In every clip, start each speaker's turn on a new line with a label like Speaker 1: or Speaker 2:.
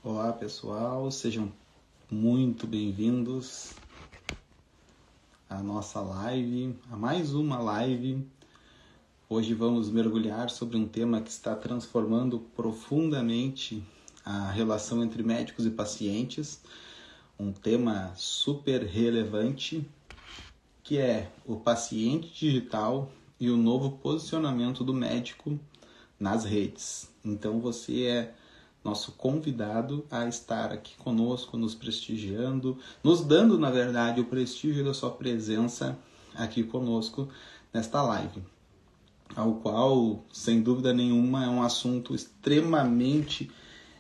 Speaker 1: Olá pessoal, sejam muito bem-vindos à nossa live, a mais uma live. Hoje vamos mergulhar sobre um tema que está transformando profundamente a relação entre médicos e pacientes, um tema super relevante, que é o paciente digital e o novo posicionamento do médico nas redes. Então você é nosso convidado a estar aqui conosco, nos prestigiando, nos dando, na verdade, o prestígio da sua presença aqui conosco nesta live, ao qual, sem dúvida nenhuma, é um assunto extremamente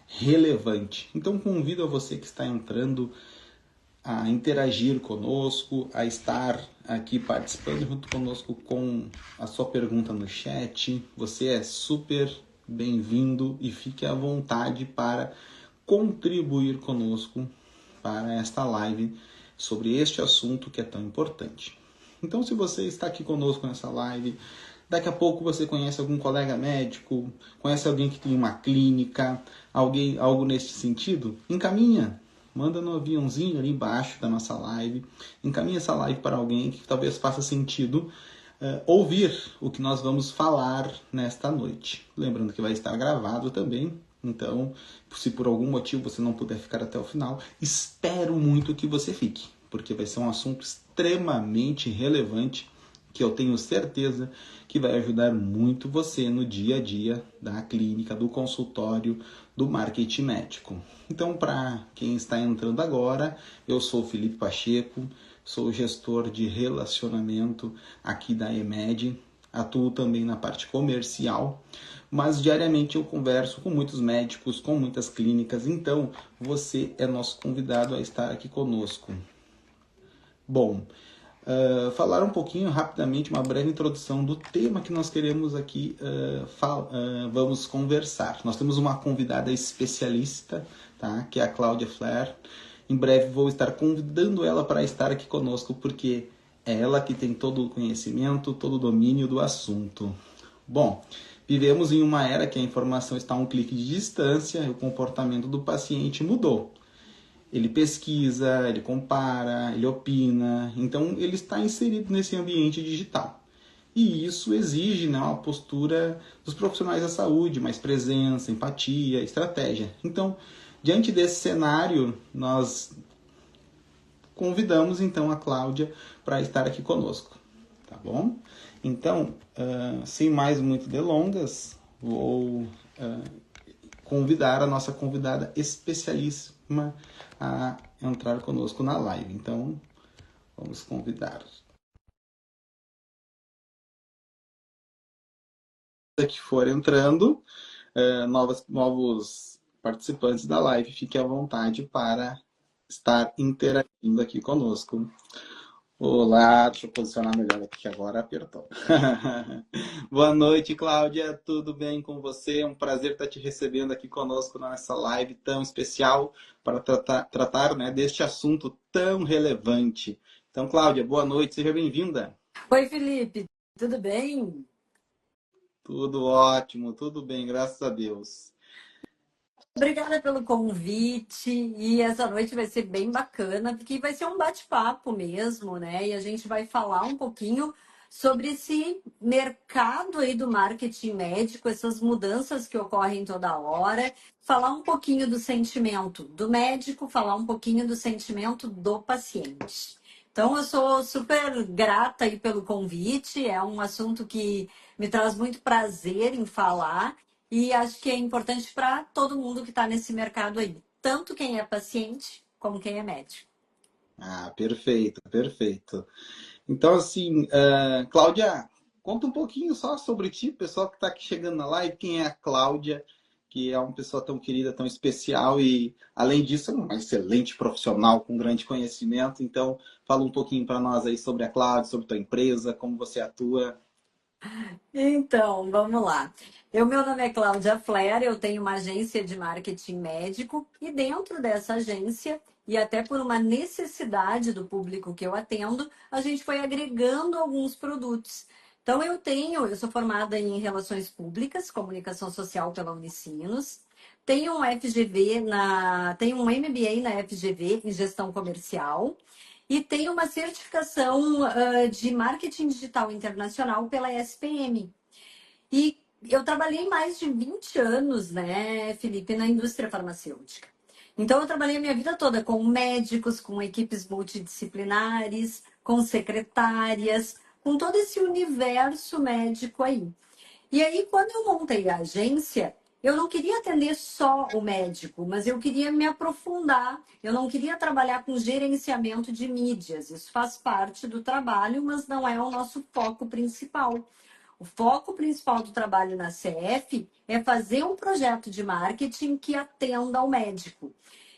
Speaker 1: relevante. Então convido a você que está entrando a interagir conosco, a estar aqui participando junto conosco com a sua pergunta no chat. Você é super bem-vindo e fique à vontade para contribuir conosco para esta live sobre este assunto que é tão importante. Então, se você está aqui conosco nessa live, daqui a pouco você conhece algum colega médico, conhece alguém que tem uma clínica, algo neste sentido, encaminha. Manda no aviãozinho ali embaixo da nossa live, encaminha essa live para alguém que talvez faça sentido ouvir o que nós vamos falar nesta noite. Lembrando que vai estar gravado também, então, se por algum motivo você não puder ficar até o final, espero muito que você fique, porque vai ser um assunto extremamente relevante que eu tenho certeza que vai ajudar muito você no dia a dia da clínica, do consultório, do marketing médico. Então, para quem está entrando agora, eu sou Felipe Pacheco, sou gestor de relacionamento aqui da EMED, atuo também na parte comercial, mas diariamente eu converso com muitos médicos, com muitas clínicas, então você é nosso convidado a estar aqui conosco. Bom, falar um pouquinho rapidamente, uma breve introdução do tema que nós queremos aqui, vamos conversar. Nós temos uma convidada especialista, tá? Que é a Cláudia Flair. Em breve vou estar convidando ela para estar aqui conosco, porque é ela que tem todo o conhecimento, todo o domínio do assunto. Bom, vivemos em uma era que a informação está a um clique de distância e o comportamento do paciente mudou. Ele pesquisa, ele compara, ele opina, então ele está inserido nesse ambiente digital. E isso exige, né, uma postura dos profissionais da saúde, mais presença, empatia, estratégia. Então, diante desse cenário, nós convidamos então a Cláudia para estar aqui conosco, tá bom? Então, sem mais muito delongas, vou convidar a nossa convidada especialíssima a entrar conosco na live. Então, vamos convidar. Que for entrando, novos participantes da live, fique à vontade para estar interagindo aqui conosco. Olá, deixa eu posicionar melhor aqui que agora apertou. Boa noite, Cláudia, tudo bem com você? É um prazer estar te recebendo aqui conosco nessa live tão especial para tratar, né, deste assunto tão relevante. Então, Cláudia, boa noite, seja bem-vinda.
Speaker 2: Oi, Felipe, tudo bem?
Speaker 1: Tudo ótimo, tudo bem, graças a Deus.
Speaker 2: Obrigada pelo convite. E essa noite vai ser bem bacana, porque vai ser um bate-papo mesmo, né? E a gente vai falar um pouquinho sobre esse mercado aí do marketing médico, essas mudanças que ocorrem toda hora, falar um pouquinho do sentimento do médico, falar um pouquinho do sentimento do paciente. Então, eu sou super grata aí pelo convite, é um assunto que me traz muito prazer em falar. E acho que é importante para todo mundo que está nesse mercado aí, tanto quem é paciente como quem é médico.
Speaker 1: Ah, perfeito, perfeito. Então, assim, Cláudia, conta um pouquinho só sobre ti, pessoal que está aqui chegando na live, quem é a Cláudia, que é uma pessoa tão querida, tão especial e, além disso, é uma excelente profissional com grande conhecimento. Então, fala um pouquinho para nós aí sobre a Cláudia, sobre tua empresa, como você atua.
Speaker 2: Então, vamos lá. Meu nome é Cláudia Flair, eu tenho uma agência de marketing médico e dentro dessa agência, e até por uma necessidade do público que eu atendo, a gente foi agregando alguns produtos. Então, eu sou formada em Relações Públicas, Comunicação Social pela Unicinos. tenho um FGV tenho um MBA na FGV em gestão comercial e tenho uma certificação de marketing digital internacional pela SPM. E eu trabalhei mais de 20 anos, né, Felipe, na indústria farmacêutica. Então, eu trabalhei a minha vida toda com médicos, com equipes multidisciplinares, com secretárias, com todo esse universo médico aí. E aí, quando eu montei a agência, eu não queria atender só o médico, mas eu queria me aprofundar. Eu não queria trabalhar com gerenciamento de mídias. Isso faz parte do trabalho, mas não é o nosso foco principal. O foco principal do trabalho na CF é fazer um projeto de marketing que atenda ao médico.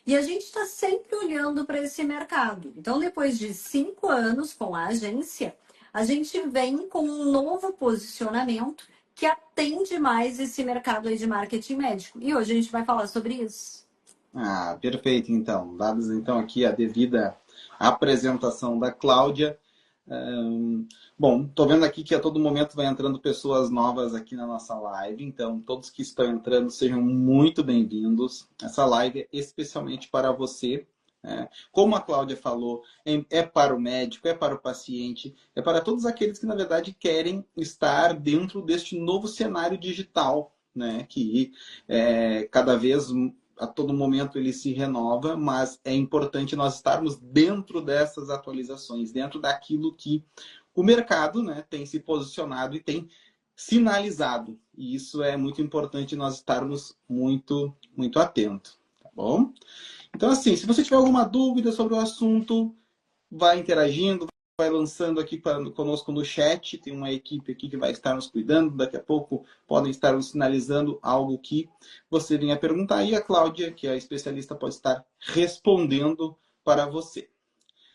Speaker 2: E a gente está sempre olhando para esse mercado. Então, depois de 5 anos com a agência, a gente vem com um novo posicionamento que atende mais esse mercado aí de marketing médico. E hoje a gente vai falar sobre isso.
Speaker 1: Ah, perfeito, então. Dados, então, aqui a devida apresentação da Cláudia. Bom, estou vendo aqui que a todo momento vai entrando pessoas novas aqui na nossa live, então todos que estão entrando sejam muito bem-vindos. Essa live é especialmente para você. Como a Cláudia falou, é para o médico, é para o paciente, é para todos aqueles que, na verdade, querem estar dentro deste novo cenário digital, né? Que cada vez a todo momento ele se renova, mas é importante nós estarmos dentro dessas atualizações, dentro daquilo que o mercado, né, tem se posicionado e tem sinalizado. E isso é muito importante nós estarmos muito, muito atentos, tá bom? Então, assim, se você tiver alguma dúvida sobre o assunto, vai interagindo, vai lançando aqui conosco no chat. Tem uma equipe aqui que vai estar nos cuidando. Daqui a pouco podem estar nos sinalizando algo que você venha perguntar. E a Cláudia, que é a especialista, pode estar respondendo para você.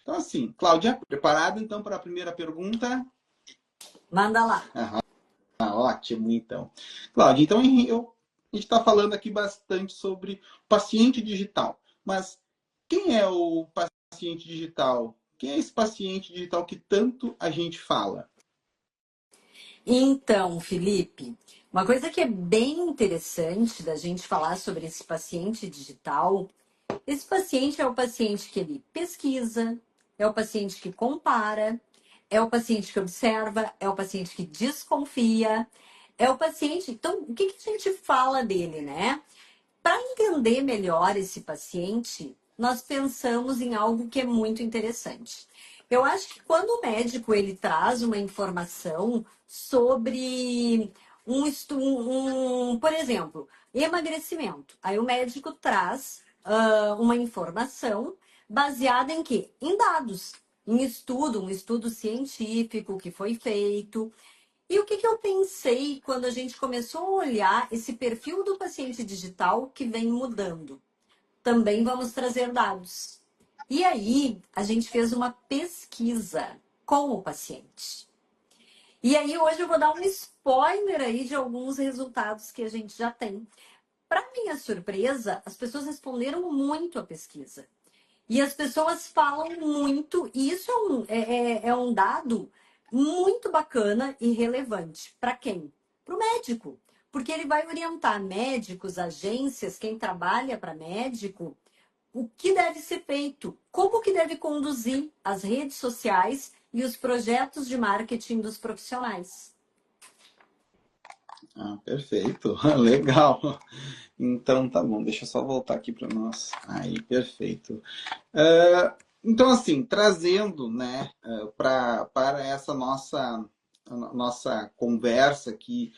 Speaker 1: Então, assim, Cláudia, preparada então para a primeira pergunta?
Speaker 2: Manda lá.
Speaker 1: Ótimo, então. Cláudia, então a gente está falando aqui bastante sobre paciente digital. Mas quem é o paciente digital? Quem é esse paciente digital que tanto a gente fala?
Speaker 2: Então, Felipe, uma coisa que é bem interessante da gente falar sobre esse paciente digital, esse paciente é o paciente que ele pesquisa, é o paciente que compara, é o paciente que observa, é o paciente que desconfia, é o paciente. Então, o que a gente fala dele, né? Para entender melhor esse paciente, nós pensamos em algo que é muito interessante. Eu acho que quando o médico ele traz uma informação sobre por exemplo, emagrecimento. Aí o médico traz uma informação baseada em quê? Em dados, em estudo, um estudo científico que foi feito. E o que eu pensei quando a gente começou a olhar esse perfil do paciente digital que vem mudando? Também vamos trazer dados. E aí, a gente fez uma pesquisa com o paciente. E aí, hoje eu vou dar um spoiler aí de alguns resultados que a gente já tem. Para minha surpresa, as pessoas responderam muito à pesquisa. E as pessoas falam muito, e isso é um dado muito bacana e relevante. Para quem? Para o médico. Porque ele vai orientar médicos, agências, quem trabalha para médico, o que deve ser feito, como que deve conduzir as redes sociais e os projetos de marketing dos profissionais.
Speaker 1: Perfeito, legal. Então, tá bom, deixa eu só voltar aqui para nós. Aí, perfeito. Então, assim, trazendo, né, para essa nossa conversa aqui,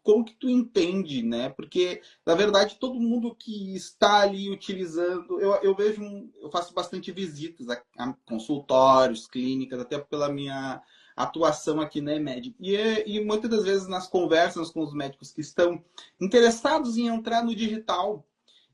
Speaker 1: como que tu entende, né? Porque, na verdade, todo mundo que está ali utilizando, eu vejo, eu faço bastante visitas a consultórios, clínicas, até pela minha atuação aqui na EMED. E muitas das vezes nas conversas com os médicos que estão interessados em entrar no digital,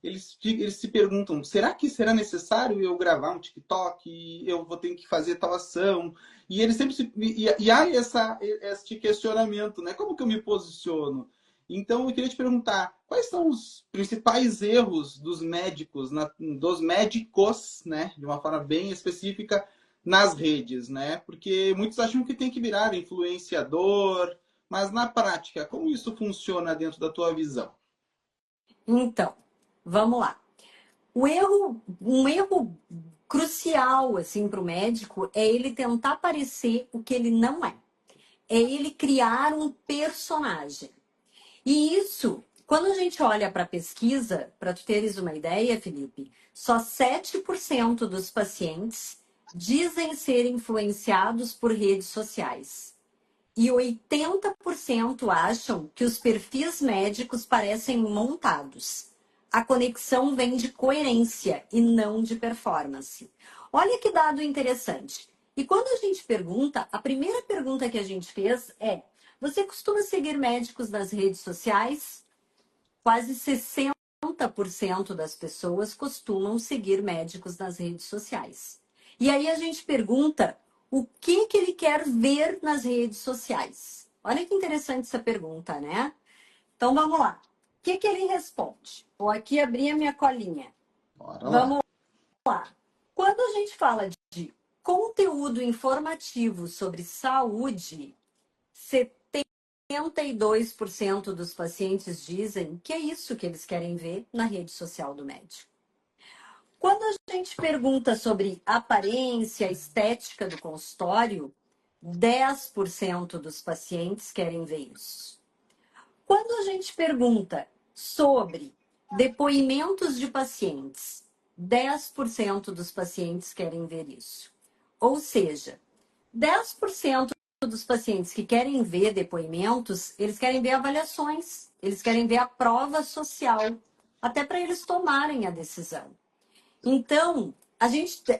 Speaker 1: eles se perguntam, será que será necessário eu gravar um TikTok? Eu vou ter que fazer tal ação? E eles sempre e há esse questionamento, né? Como que eu me posiciono? Então, eu queria te perguntar, quais são os principais erros dos médicos, dos médicos, né? De uma forma bem específica, nas redes, né? Porque muitos acham que tem que virar influenciador, mas na prática, como isso funciona dentro da tua visão?
Speaker 2: Então, vamos lá. Um erro crucial assim para o médico é ele tentar parecer o que ele não é. É ele criar um personagem. E isso, quando a gente olha para a pesquisa, para tu teres uma ideia, Felipe, só 7% dos pacientes dizem ser influenciados por redes sociais. E 80% acham que os perfis médicos parecem montados. A conexão vem de coerência e não de performance. Olha que dado interessante. E quando a gente pergunta, a primeira pergunta que a gente fez é: você costuma seguir médicos nas redes sociais? Quase 60% das pessoas costumam seguir médicos nas redes sociais. E aí a gente pergunta o que ele quer ver nas redes sociais. Olha que interessante essa pergunta, né? Então vamos lá. O que ele responde? Vou aqui abrir a minha colinha.
Speaker 1: Bora lá.
Speaker 2: Vamos lá. Quando a gente fala de conteúdo informativo sobre saúde, 72% dos pacientes dizem que é isso que eles querem ver na rede social do médico. Quando a gente pergunta sobre aparência, estética do consultório, 10% dos pacientes querem ver isso. Quando a gente pergunta sobre depoimentos de pacientes, 10% dos pacientes querem ver isso. Ou seja, 10% dos pacientes que querem ver depoimentos, eles querem ver avaliações, eles querem ver a prova social, até para eles tomarem a decisão. Então,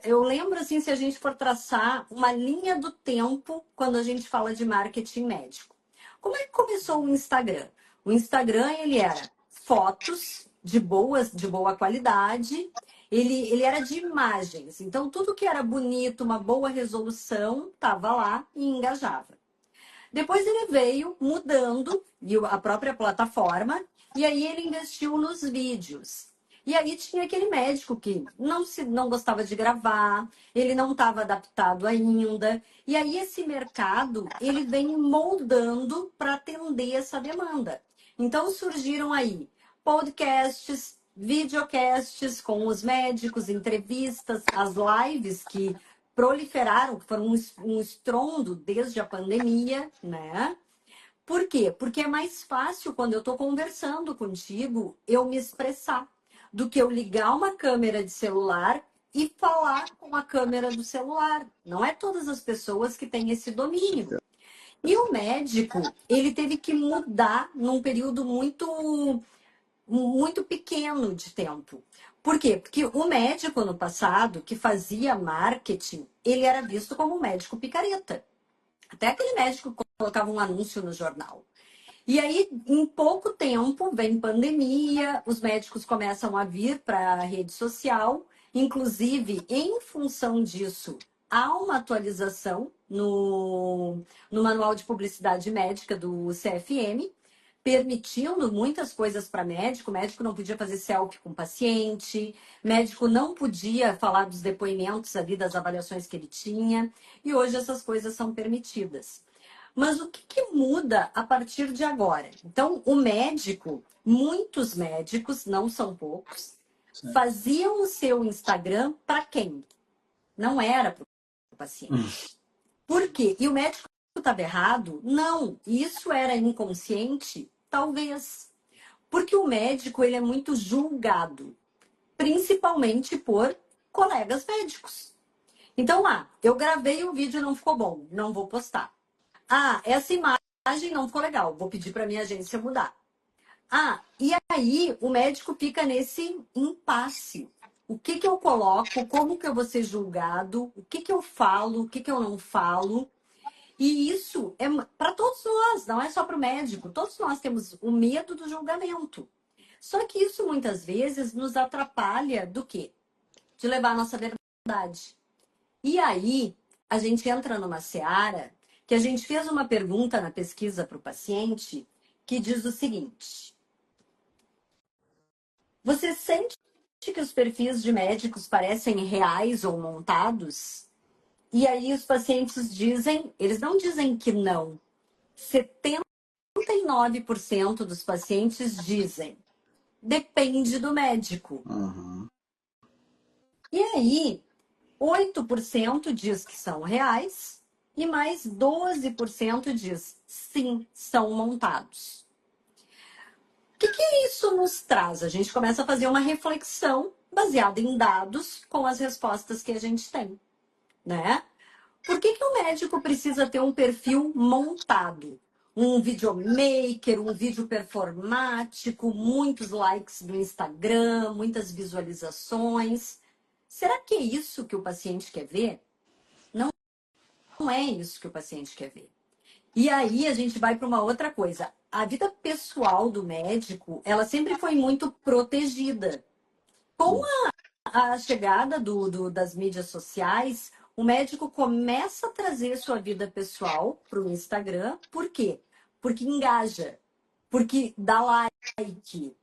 Speaker 2: eu lembro assim, se a gente for traçar uma linha do tempo quando a gente fala de marketing médico. Como é que começou o Instagram? O Instagram, ele era fotos de boa qualidade, ele era de imagens. Então, tudo que era bonito, uma boa resolução, estava lá e engajava. Depois ele veio mudando a própria plataforma e aí ele investiu nos vídeos. E aí tinha aquele médico que não gostava de gravar, ele não estava adaptado ainda. E aí esse mercado, ele vem moldando para atender essa demanda. Então surgiram aí podcasts, videocasts com os médicos, entrevistas, as lives que proliferaram, que foram um estrondo desde a pandemia, né? Por quê? Porque é mais fácil quando eu estou conversando contigo eu me expressar do que eu ligar uma câmera de celular e falar com a câmera do celular. Não é todas as pessoas que têm esse domínio. E o médico, ele teve que mudar num período muito pequeno de tempo. Por quê? Porque o médico no passado, que fazia marketing, ele era visto como um médico picareta. Até aquele médico colocava um anúncio no jornal. E aí, em pouco tempo, vem pandemia, os médicos começam a vir para a rede social, inclusive, em função disso, há uma atualização no Manual de Publicidade Médica do CFM, permitindo muitas coisas para médico. O médico não podia fazer selfie com o paciente, médico não podia falar dos depoimentos ali, das avaliações que ele tinha, e hoje essas coisas são permitidas. Mas o que muda a partir de agora? Então, o médico, muitos médicos, não são poucos, faziam o seu Instagram para quem? Não era para o paciente. Por quê? E o médico estava errado? Não. Isso era inconsciente? Talvez. Porque o médico ele é muito julgado, principalmente por colegas médicos. Então, eu gravei o vídeo e não ficou bom, não vou postar. Essa imagem não ficou legal, vou pedir para minha agência mudar. E aí o médico fica nesse impasse. O que eu coloco? Como que eu vou ser julgado? O que eu falo? O que eu não falo? E isso é para todos nós, não é só para o médico. Todos nós temos o medo do julgamento. Só que isso muitas vezes nos atrapalha do quê? De levar a nossa verdade. E aí a gente entra numa seara que a gente fez uma pergunta na pesquisa para o paciente que diz o seguinte: você sente que os perfis de médicos parecem reais ou montados? E aí os pacientes dizem, eles não dizem que não. 79% dos pacientes dizem depende do médico.
Speaker 1: Uhum.
Speaker 2: E aí, 8% diz que são reais e mais 12% diz sim, são montados. O que isso nos traz? A gente começa a fazer uma reflexão baseada em dados com as respostas que a gente tem, né? Por que o médico precisa ter um perfil montado? Um videomaker, um vídeo performático, muitos likes no Instagram, muitas visualizações. Será que é isso que o paciente quer ver? Não é isso que o paciente quer ver. E aí a gente vai para uma outra coisa. A vida pessoal do médico, ela sempre foi muito protegida. Com a chegada das mídias sociais, o médico começa a trazer sua vida pessoal para o Instagram. Por quê? Porque engaja, porque dá like.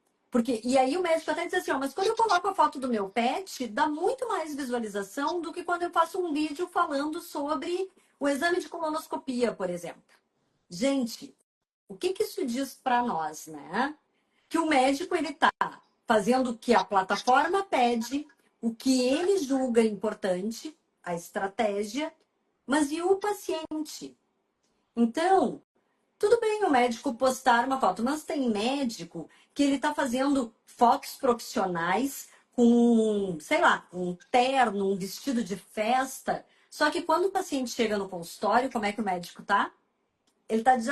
Speaker 2: E aí o médico até diz assim, ó, mas quando eu coloco a foto do meu pet, dá muito mais visualização do que quando eu faço um vídeo falando sobre o exame de colonoscopia, por exemplo. Gente, o que isso diz para nós, né? Que o médico ele tá fazendo o que a plataforma pede, o que ele julga importante, a estratégia, mas e o paciente? Então, tudo bem o médico postar uma foto, mas tem médico que ele está fazendo fotos profissionais com, sei lá, um terno, um vestido de festa. Só que quando o paciente chega no consultório, como é que o médico tá? Ele tá de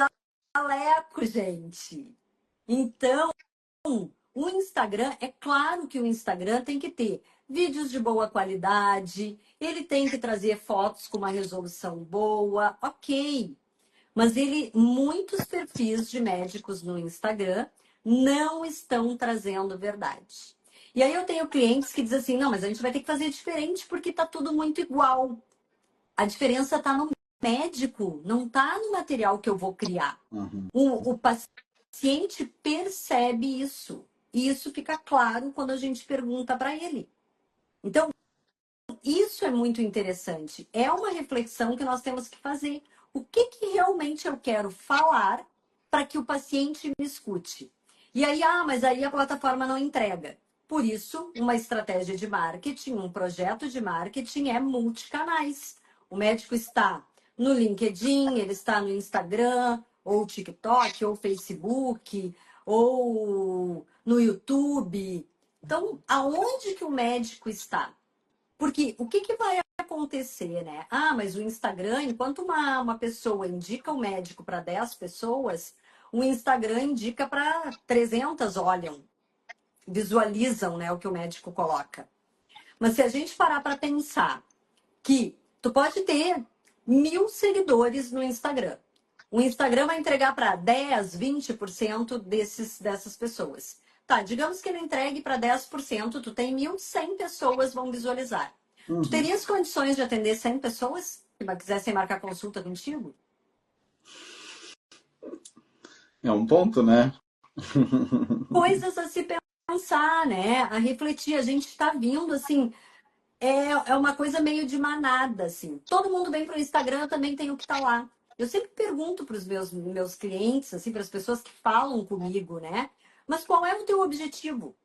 Speaker 2: jaleco, gente. Então, o Instagram, é claro que o Instagram tem que ter vídeos de boa qualidade, ele tem que trazer fotos com uma resolução boa, ok. Mas muitos perfis de médicos no Instagram não estão trazendo verdade. E aí eu tenho clientes que dizem assim, não, mas a gente vai ter que fazer diferente porque está tudo muito igual. A diferença está no médico, não está no material que eu vou criar.
Speaker 1: Uhum.
Speaker 2: O paciente percebe isso. E isso fica claro quando a gente pergunta para ele. Então, isso é muito interessante. É uma reflexão que nós temos que fazer. O que realmente eu quero falar para que o paciente me escute? E aí, mas aí a plataforma não entrega. Por isso, uma estratégia de marketing, um projeto de marketing é multicanais. O médico está no LinkedIn, ele está no Instagram, ou TikTok, ou Facebook, ou no YouTube. Então, aonde que o médico está? Porque o que vai acontecer, né? Mas o Instagram, enquanto uma pessoa indica o médico para 10 pessoas, o Instagram indica para 300 olham, visualizam, né, o que o médico coloca. Mas se a gente parar para pensar que tu pode ter 1.000 seguidores no Instagram, o Instagram vai entregar para 10, 20% dessas pessoas. Tá, digamos que ele entregue para 10%, tu tem 1.100 pessoas vão visualizar. Tu
Speaker 1: Uhum.
Speaker 2: terias condições de atender 100 pessoas que quisessem marcar consulta contigo?
Speaker 1: É um ponto, né?
Speaker 2: Coisas a se pensar, né? A refletir. A gente está vindo, assim, é uma coisa meio de manada, assim. Todo mundo vem para o Instagram, eu também tenho que estar lá. Eu sempre pergunto para os meus clientes, assim, para as pessoas que falam comigo, né? Mas qual é o teu objetivo?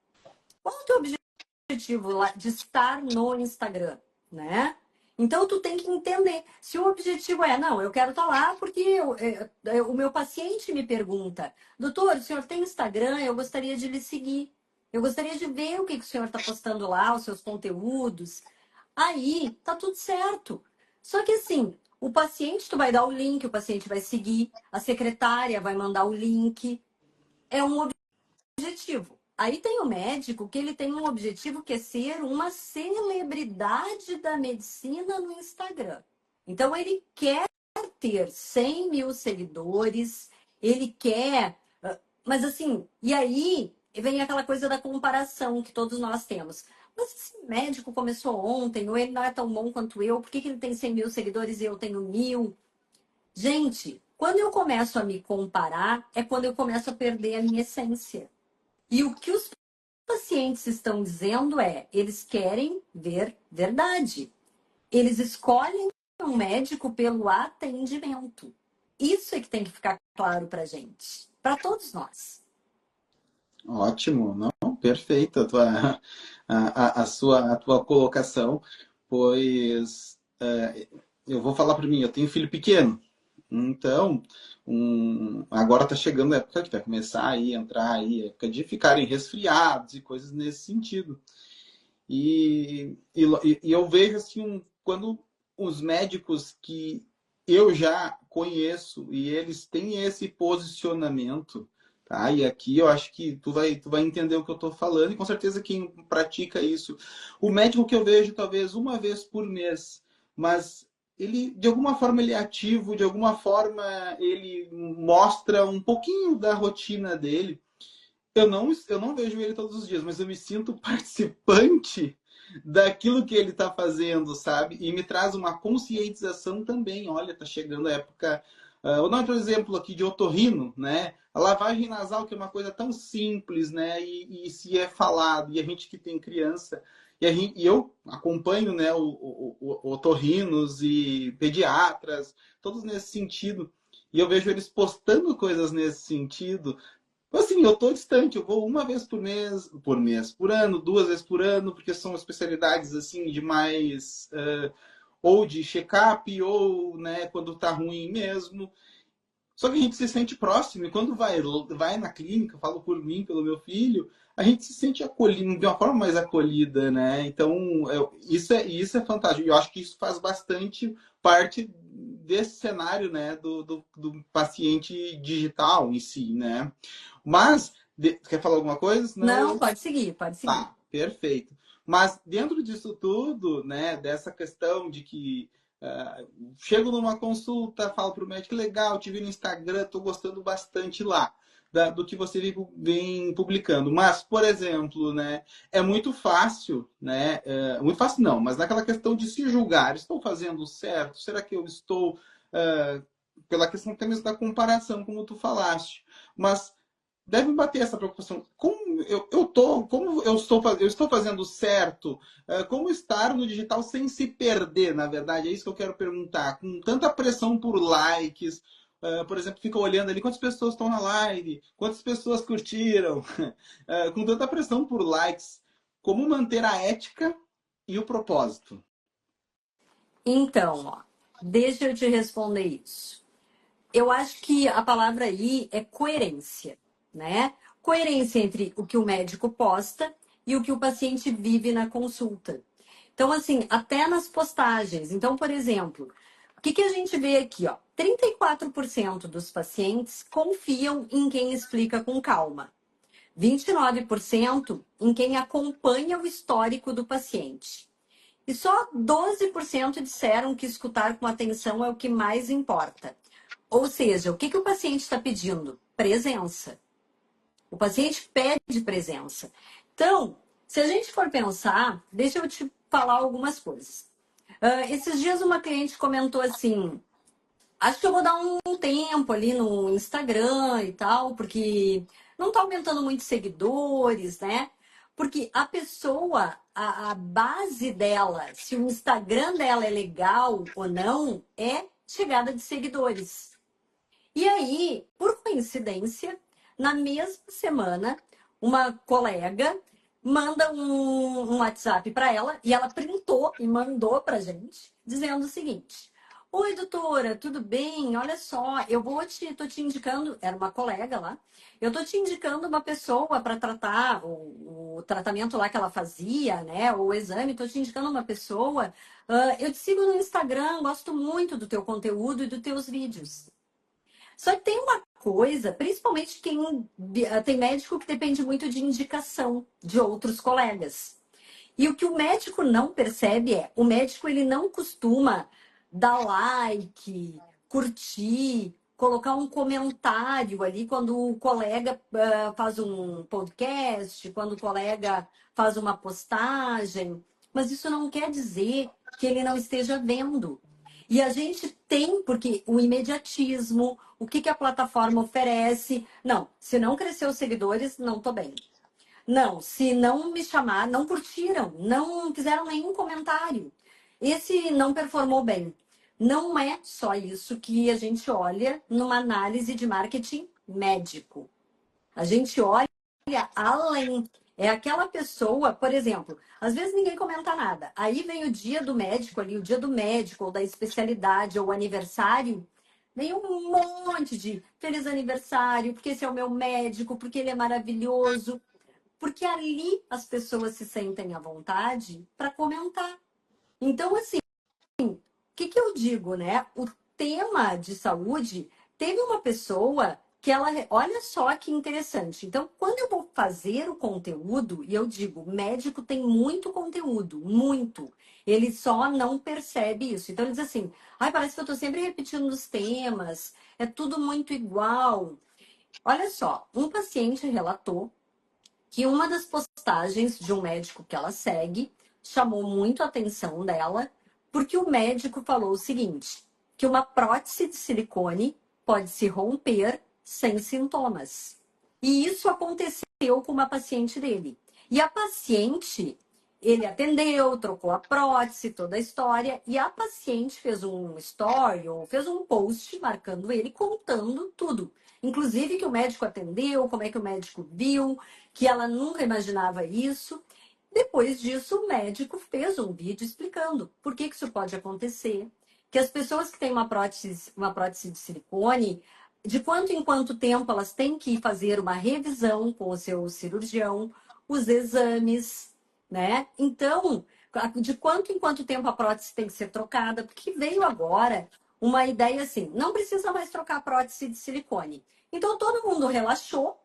Speaker 2: Qual é o teu objetivo lá de estar no Instagram, né? Então tu tem que entender se o objetivo é, não, eu quero estar lá porque o meu paciente me pergunta, doutor, o senhor tem Instagram? Eu gostaria de lhe seguir. Eu gostaria de ver o que o senhor está postando lá, os seus conteúdos. Aí tá tudo certo. Só que assim, o paciente, tu vai dar o link, o paciente vai seguir, a secretária vai mandar o link. É um objetivo. Aí tem o médico que ele tem um objetivo que é ser uma celebridade da medicina no Instagram. Então ele quer ter 100.000 seguidores, ele quer. Mas assim, e aí vem aquela coisa da comparação que todos nós temos. Mas esse médico começou ontem, ou ele não é tão bom quanto eu, por que ele tem 100.000 seguidores e eu tenho 1.000? Gente, quando eu começo a me comparar, é quando eu começo a perder a minha essência. E o que os pacientes estão dizendo é, eles querem ver verdade. Eles escolhem um médico pelo atendimento. Isso é que tem que ficar claro para gente, para todos nós.
Speaker 1: Ótimo, não, perfeita a tua colocação, pois eu vou falar para mim, eu tenho filho pequeno, então agora está chegando a época que vai começar aí, entrar aí, a época de ficarem resfriados e coisas nesse sentido. E eu vejo assim, quando os médicos que eu já conheço e eles têm esse posicionamento, tá? E aqui eu acho que tu vai entender o que eu estou falando, e com certeza quem pratica isso. O médico que eu vejo talvez uma vez por mês, mas ele, de alguma forma, ele é ativo, de alguma forma, ele mostra um pouquinho da rotina dele. Eu não vejo ele todos os dias, mas eu me sinto participante daquilo que ele está fazendo, sabe? E me traz uma conscientização também. Olha, está chegando a época. Vou dar outro exemplo aqui de otorrino, né? A lavagem nasal, que é uma coisa tão simples, né? E se é falado, e a gente que tem criança, e eu acompanho, né, otorrinos e pediatras, todos nesse sentido. E eu vejo eles postando coisas nesse sentido. Assim, eu tô distante, eu vou uma vez por ano, duas vezes por ano, porque são especialidades assim de mais ou de check-up ou, né, quando tá ruim mesmo. Só que a gente se sente próximo e quando vai na clínica, falo por mim, pelo meu filho, a gente se sente acolhido de uma forma mais acolhida, né? Então, isso é fantástico. Eu acho que isso faz bastante parte desse cenário, né, do paciente digital em si, né? Mas, quer falar alguma coisa? Senão
Speaker 2: Não,
Speaker 1: eu.
Speaker 2: pode seguir, pode seguir.
Speaker 1: Tá, perfeito. Mas dentro disso tudo, né, dessa questão de que chego numa consulta, falo para o médico, legal, te vi no Instagram, estou gostando bastante lá do que você vem publicando. Mas, por exemplo, né, é muito fácil, né? Muito fácil não, mas naquela questão de se julgar, estou fazendo certo? Será que eu estou pela questão até mesmo da comparação, como tu falaste? Mas deve bater essa preocupação. Eu estou fazendo certo? Como estar no digital sem se perder, na verdade? É isso que eu quero perguntar. Com tanta pressão por likes, por exemplo, fica olhando ali quantas pessoas estão na live, quantas pessoas curtiram, com tanta pressão por likes, como manter a ética e o propósito?
Speaker 2: Então, ó, deixa eu te responder isso. Eu acho que a palavra aí é coerência, né? Coerência entre o que o médico posta e o que o paciente vive na consulta. Então, assim, até nas postagens. Então, por exemplo, o que a gente vê aqui, ó? 34% dos pacientes confiam em quem explica com calma. 29% em quem acompanha o histórico do paciente. E só 12% disseram que escutar com atenção é o que mais importa. Ou seja, o que o paciente está pedindo? Presença. O paciente pede presença. Então, se a gente for pensar, deixa eu te falar algumas coisas. Esses dias uma cliente comentou assim: acho que eu vou dar um tempo ali no Instagram e tal, porque não está aumentando muito seguidores, né? Porque a pessoa, a base dela, se o Instagram dela é legal ou não, é chegada de seguidores. E aí, por coincidência, na mesma semana, uma colega manda um WhatsApp para ela e ela printou e mandou para gente, dizendo o seguinte: oi, doutora, tudo bem? Olha só, tô te indicando, era uma colega lá, eu tô te indicando uma pessoa para tratar o tratamento lá que ela fazia, né? O exame, tô te indicando uma pessoa. Eu te sigo no Instagram, gosto muito do teu conteúdo e dos teus vídeos. Só que tem uma coisa, principalmente quem tem médico que depende muito de indicação de outros colegas. E o que o médico não percebe é, o médico ele não costuma dar like, curtir, colocar um comentário ali quando o colega faz um podcast, quando o colega faz uma postagem. Mas isso não quer dizer que ele não esteja vendo. E a gente tem, porque o imediatismo, o que a plataforma oferece. Não, se não cresceu os seguidores, não tô bem. Não, se não me chamar, não curtiram, não fizeram nenhum comentário. Esse não performou bem. Não é só isso que a gente olha numa análise de marketing médico. A gente olha além. É aquela pessoa, por exemplo, às vezes ninguém comenta nada. Aí vem o dia do médico ali, o dia do médico, ou da especialidade, ou aniversário. Vem um monte de feliz aniversário, porque esse é o meu médico, porque ele é maravilhoso. Porque ali as pessoas se sentem à vontade para comentar. Então, assim, que eu digo, né? O tema de saúde, teve uma pessoa que ela, olha só que interessante. Então, quando eu vou fazer o conteúdo, e eu digo, médico tem muito conteúdo, muito. Ele só não percebe isso. Então, ele diz assim, ai, parece que eu estou sempre repetindo os temas, é tudo muito igual. Olha só, um paciente relatou que uma das postagens de um médico que ela segue chamou muito a atenção dela, porque o médico falou o seguinte, que uma prótese de silicone pode se romper sem sintomas. E isso aconteceu com uma paciente dele. E a paciente, ele atendeu, trocou a prótese, toda a história, e a paciente fez um story ou fez um post marcando ele, contando tudo. Inclusive que o médico atendeu, como é que o médico viu, que ela nunca imaginava isso. Depois disso, o médico fez um vídeo explicando por que isso pode acontecer, que as pessoas que têm uma prótese de silicone, de quanto em quanto tempo elas têm que fazer uma revisão com o seu cirurgião, os exames, né? Então, de quanto em quanto tempo a prótese tem que ser trocada, porque veio agora uma ideia assim, não precisa mais trocar a prótese de silicone. Então todo mundo relaxou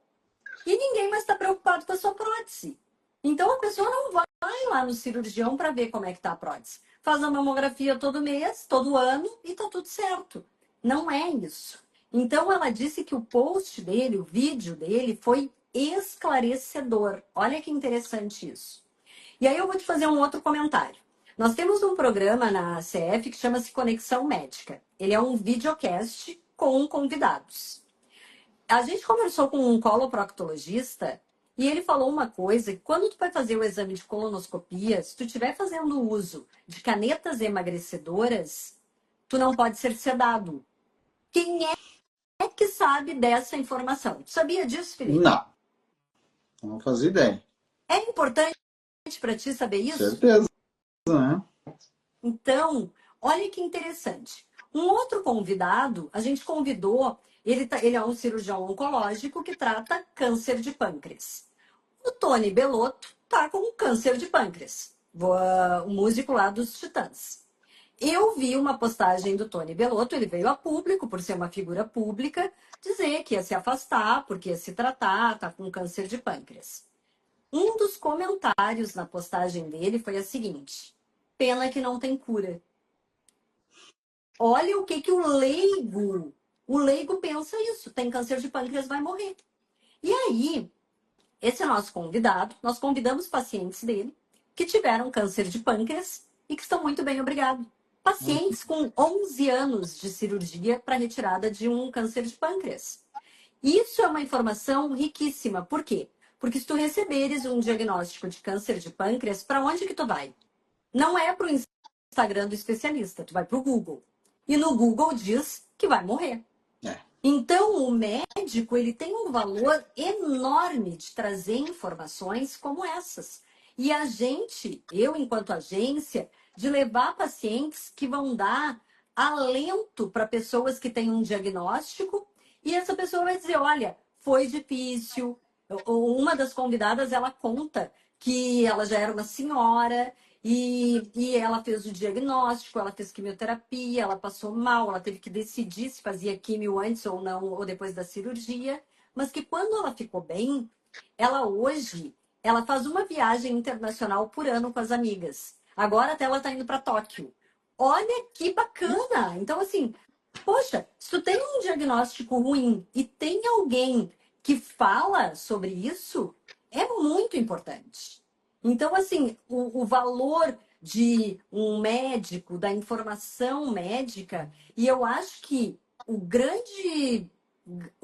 Speaker 2: e ninguém mais está preocupado com a sua prótese. Então a pessoa não vai lá no cirurgião para ver como é que está a prótese. Faz a mamografia todo mês, todo ano e está tudo certo. Não é isso. Então ela disse que o post dele, o vídeo dele, foi esclarecedor. Olha que interessante isso. E aí eu vou te fazer um outro comentário. Nós temos um programa na CF que chama-se Conexão Médica. Ele é um videocast com convidados. A gente conversou com um coloproctologista e ele falou uma coisa, que quando tu vai fazer o exame de colonoscopia, se tu estiver fazendo uso de canetas emagrecedoras, tu não pode ser sedado. Quem é que sabe dessa informação? Tu sabia disso, Felipe?
Speaker 1: Não, não fazia ideia.
Speaker 2: É importante para ti saber isso?
Speaker 1: Certeza, né?
Speaker 2: Então, olha que interessante. Um outro convidado, a gente convidou, ele é um cirurgião oncológico que trata câncer de pâncreas. O Tony Bellotto tá com câncer de pâncreas, o músico lá dos Titãs. Eu vi uma postagem do Tony Bellotto, ele veio a público, por ser uma figura pública, dizer que ia se afastar, porque ia se tratar, tá com câncer de pâncreas. Um dos comentários na postagem dele foi a seguinte: pena que não tem cura. Olha o que o leigo pensa isso, tem câncer de pâncreas, vai morrer. E aí, esse é nosso convidado, nós convidamos pacientes dele que tiveram câncer de pâncreas e que estão muito bem, obrigado. Pacientes com 11 anos de cirurgia para retirada de um câncer de pâncreas. Isso é uma informação riquíssima. Por quê? Porque se tu receberes um diagnóstico de câncer de pâncreas, para onde que tu vai? Não é para o Instagram do especialista, tu vai para o Google. E no Google diz que vai morrer.
Speaker 1: É.
Speaker 2: Então, o médico ele tem um valor enorme de trazer informações como essas. E a gente, eu enquanto agência, de levar pacientes que vão dar alento para pessoas que têm um diagnóstico e essa pessoa vai dizer, olha, foi difícil. Uma das convidadas, ela conta que ela já era uma senhora e ela fez o diagnóstico, ela fez quimioterapia, ela passou mal, ela teve que decidir se fazia quimio antes ou não, ou depois da cirurgia. Mas que quando ela ficou bem, ela hoje, ela faz uma viagem internacional por ano com as amigas. Agora até ela está indo para Tóquio. Olha que bacana! Então, assim, poxa, se tu tem um diagnóstico ruim e tem alguém que fala sobre isso, é muito importante. Então, assim, o valor de um médico, da informação médica, e eu acho que o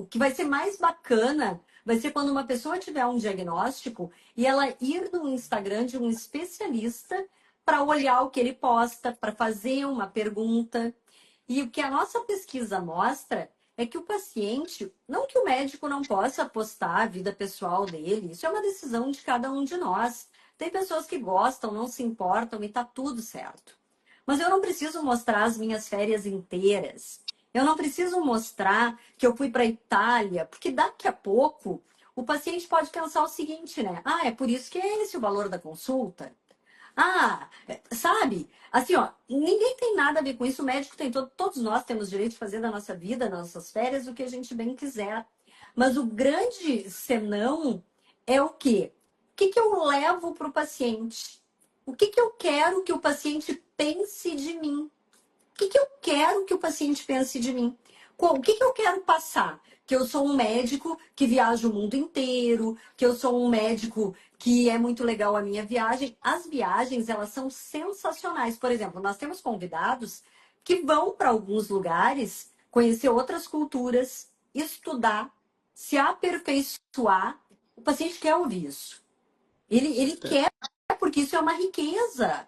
Speaker 2: que vai ser mais bacana vai ser quando uma pessoa tiver um diagnóstico e ela ir no Instagram de um especialista para olhar o que ele posta, para fazer uma pergunta. E o que a nossa pesquisa mostra é que o paciente, não que o médico não possa postar a vida pessoal dele, isso é uma decisão de cada um de nós. Tem pessoas que gostam, não se importam e tá tudo certo. Mas eu não preciso mostrar as minhas férias inteiras. Eu não preciso mostrar que eu fui para a Itália, porque daqui a pouco o paciente pode pensar o seguinte, né? Ah, é por isso que é esse o valor da consulta? Ah, sabe? Assim, ó, ninguém tem nada a ver com isso. O médico tem todos nós temos direito de fazer da nossa vida, das nossas férias, o que a gente bem quiser. Mas o grande senão é o quê? O que que eu levo para o paciente? O que que eu quero que o paciente pense de mim? Que eu quero que o paciente pense de mim? O que eu quero passar? Que eu sou um médico que viaja o mundo inteiro, que eu sou um médico que é muito legal a minha viagem. As viagens, elas são sensacionais. Por exemplo, nós temos convidados que vão para alguns lugares conhecer outras culturas, estudar, se aperfeiçoar. O paciente quer ouvir isso. Ele quer, porque isso é uma riqueza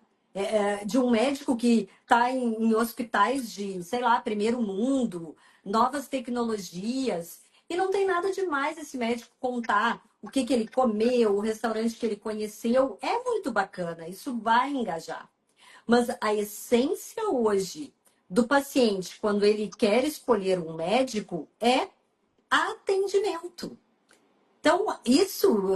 Speaker 2: de um médico que está em hospitais de, sei lá, primeiro mundo, novas tecnologias. E não tem nada demais esse médico contar o que, que ele comeu, o restaurante que ele conheceu. É muito bacana, isso vai engajar. Mas a essência hoje do paciente, quando ele quer escolher um médico, é atendimento. Então, isso,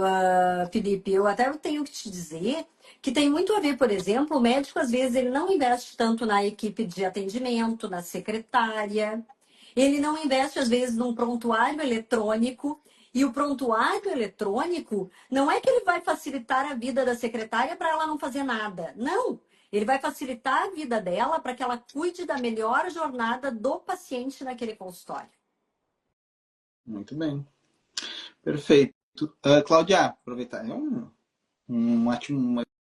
Speaker 2: Felipe, eu até tenho que te dizer que tem muito a ver, por exemplo, o médico, às vezes, ele não investe tanto na equipe de atendimento, na secretária, ele não investe, às vezes, num prontuário eletrônico, e o prontuário eletrônico não é que ele vai facilitar a vida da secretária para ela não fazer nada. Não! Ele vai facilitar a vida dela para que ela cuide da melhor jornada do paciente naquele consultório.
Speaker 1: Muito bem. Perfeito. Cláudia, aproveitar.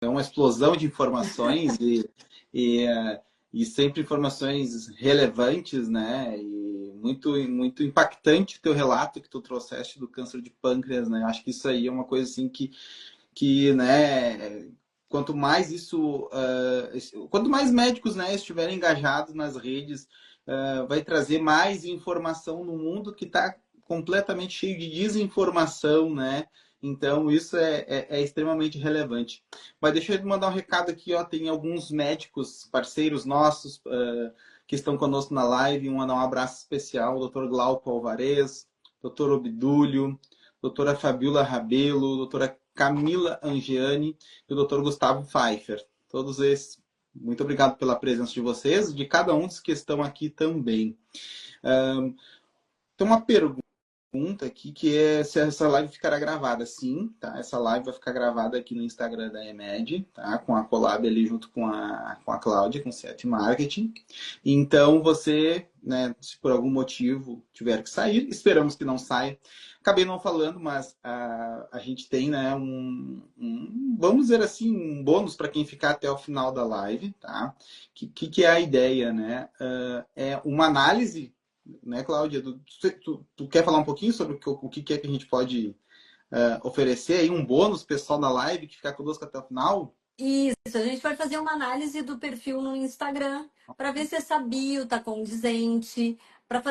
Speaker 1: É uma explosão de informações e, e sempre informações relevantes, né? E muito impactante o teu relato que tu trouxeste do câncer de pâncreas, né? Acho que isso aí é uma coisa assim que né? Quanto mais quanto mais médicos, né, estiverem engajados nas redes, vai trazer mais informação no mundo que está completamente cheio de desinformação, né? Então, isso é extremamente relevante. Mas deixa eu mandar um recado aqui, ó. Tem alguns médicos, parceiros nossos, que estão conosco na live. Mandar um abraço especial, o Dr. Glauco Alvarez, Dr. Obdúlio, doutora Fabiola Rabelo, doutora Camila Angiani e o Dr. Gustavo Pfeiffer. Todos esses, muito obrigado pela presença de vocês e de cada um dos que estão aqui também. Tem uma pergunta aqui que é se essa live ficará gravada. Sim, tá? Essa live vai ficar gravada aqui no Instagram da EMED, tá? Com a collab ali junto com a Cláudia, com o Set Marketing. Então, você, né, se por algum motivo tiver que sair, esperamos que não saia. Acabei não falando, mas a gente tem, né, vamos dizer assim, um bônus para quem ficar até o final da live, tá? Que é a ideia, né? É uma análise, né, Cláudia? Tu quer falar um pouquinho sobre o que é que a gente pode oferecer aí, um bônus pessoal na live que ficar conosco até o final?
Speaker 2: Isso, a gente vai fazer uma análise do perfil no Instagram para ver se essa bio está condizente, para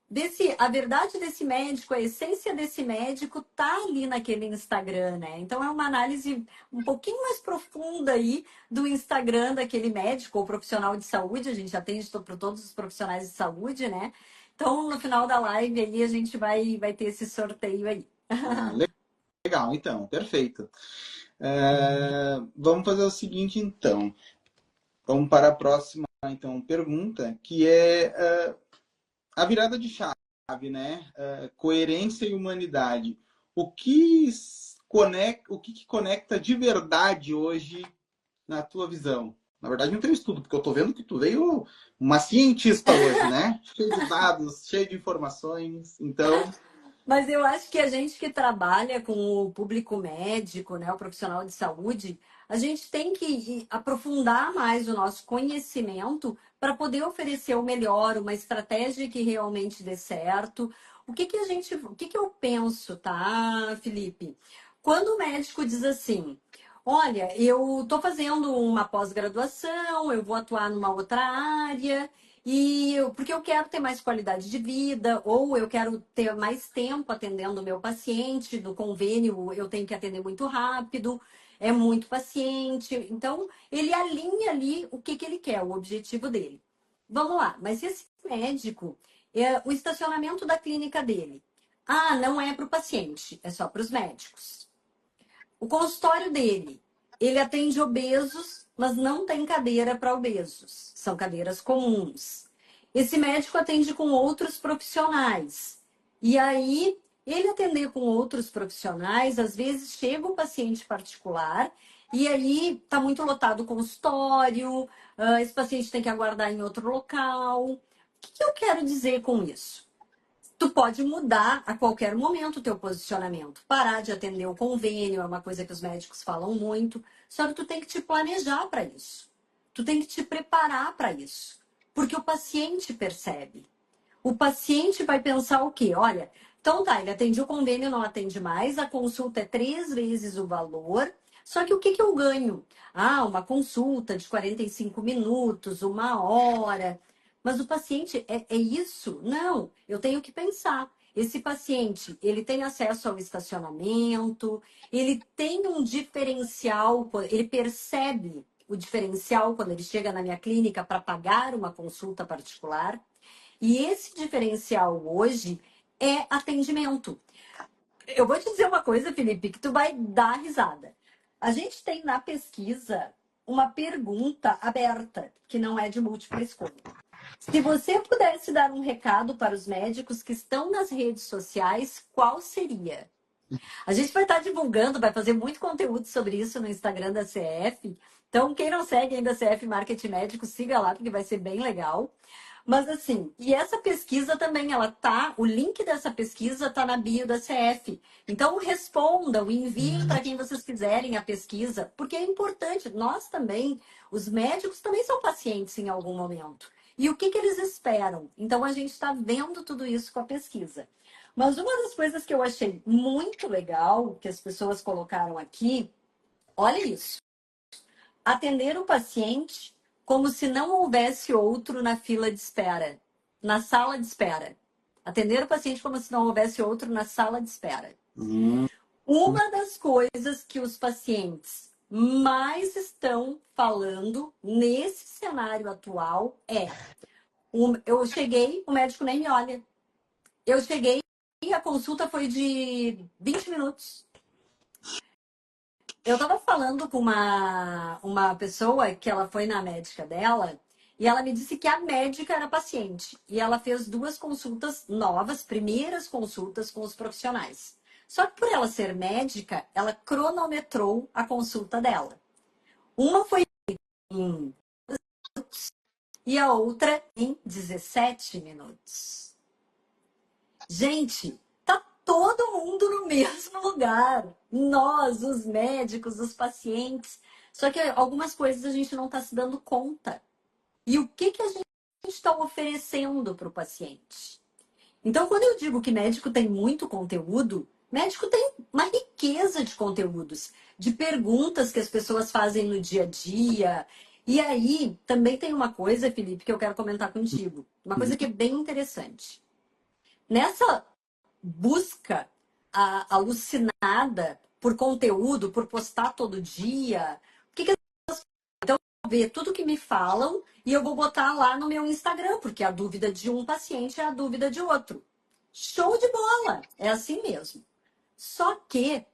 Speaker 2: ver se a verdade desse médico, a essência desse médico tá ali naquele Instagram, né? Então é uma análise um pouquinho mais profunda aí do Instagram daquele médico ou profissional de saúde. A gente atende para todos os profissionais de saúde, né? Então no final da live ali a gente vai ter esse sorteio aí.
Speaker 1: Legal, então, perfeito. Vamos fazer o seguinte, então. Vamos para a próxima, então, pergunta, que é a virada de chave, né? Coerência e humanidade. O que conecta de verdade hoje na tua visão? Na verdade, não tem estudo, porque eu estou vendo que tu veio uma cientista hoje, né? Cheio de dados, cheio de informações. Então,
Speaker 2: Mas eu acho que a gente que trabalha com o público médico, né, o profissional de saúde, a gente tem que aprofundar mais o nosso conhecimento para poder oferecer o melhor, uma estratégia que realmente dê certo. O que que eu penso, tá, Felipe? Quando o médico diz assim, olha, eu estou fazendo uma pós-graduação, eu vou atuar numa outra área Porque eu quero ter mais qualidade de vida, ou eu quero ter mais tempo atendendo o meu paciente. No convênio, eu tenho que atender muito rápido, é muito paciente. Então, ele alinha ali o que ele quer, o objetivo dele. Vamos lá, mas esse médico, o estacionamento da clínica dele. Ah, não é para o paciente, é só para os médicos. O consultório dele, ele atende obesos, mas não tem cadeira para obesos. São cadeiras comuns. Esse médico atende com outros profissionais. E aí, ele atender com outros profissionais, às vezes chega um paciente particular e aí está muito lotado o consultório, esse paciente tem que aguardar em outro local. O que eu quero dizer com isso? Tu pode mudar a qualquer momento o teu posicionamento. Parar de atender o convênio é uma coisa que os médicos falam muito. Só que tu tem que te planejar para isso. Tu tem que te preparar para isso. Porque o paciente percebe. O paciente vai pensar o quê? Olha, então tá, ele atende o convênio, não atende mais, a consulta é 3 vezes o valor. Só que o que eu ganho? Ah, uma consulta de 45 minutos, 1 hora. Mas o paciente, é isso? Não, eu tenho que pensar. Esse paciente, ele tem acesso ao estacionamento, ele tem um diferencial, ele percebe o diferencial quando ele chega na minha clínica para pagar uma consulta particular. E esse diferencial hoje é atendimento. Eu vou te dizer uma coisa, Felipe, que tu vai dar risada. A gente tem na pesquisa uma pergunta aberta, que não é de múltipla escolha. Se você pudesse dar um recado para os médicos que estão nas redes sociais, qual seria? A gente vai estar divulgando, vai fazer muito conteúdo sobre isso no Instagram da CF. Então, quem não segue ainda a CF Marketing Médico, siga lá, porque vai ser bem legal. Mas assim, e essa pesquisa também, o link dessa pesquisa tá na bio da CF. Então respondam, enviem para quem vocês quiserem a pesquisa, porque é importante. Nós também, os médicos também são pacientes em algum momento. E o que eles esperam? Então a gente está vendo tudo isso com a pesquisa. Mas uma das coisas que eu achei muito legal, que as pessoas colocaram aqui, olha isso. Atender o paciente como se não houvesse outro na fila de espera, na sala de espera. Atender o paciente como se não houvesse outro na sala de espera. Uma das coisas que os pacientes mais estão falando nesse cenário atual é: eu cheguei, o médico nem me olha. Eu cheguei e a consulta foi de 20 minutos. Eu estava falando com uma pessoa que ela foi na médica dela e ela me disse que a médica era paciente. E ela fez 2 consultas novas, primeiras consultas com os profissionais. Só que por ela ser médica, ela cronometrou a consulta dela. Uma foi em e a outra em 17 minutos. Gente, tá todo mundo no mesmo lugar. Nós, os médicos, os pacientes. Só que algumas coisas a gente não está se dando conta. E o que a gente está oferecendo para o paciente? Então, quando eu digo que médico tem muito conteúdo, médico tem uma riqueza de conteúdos, de perguntas que as pessoas fazem no dia a dia. E aí, também tem uma coisa, Felipe, que eu quero comentar contigo. Uma coisa que é bem interessante. Nessa busca alucinada por conteúdo, por postar todo dia, o que então eu vou ver tudo que me falam e eu vou botar lá no meu Instagram, porque a dúvida de um paciente é a dúvida de outro. Show de bola! É assim mesmo. Só que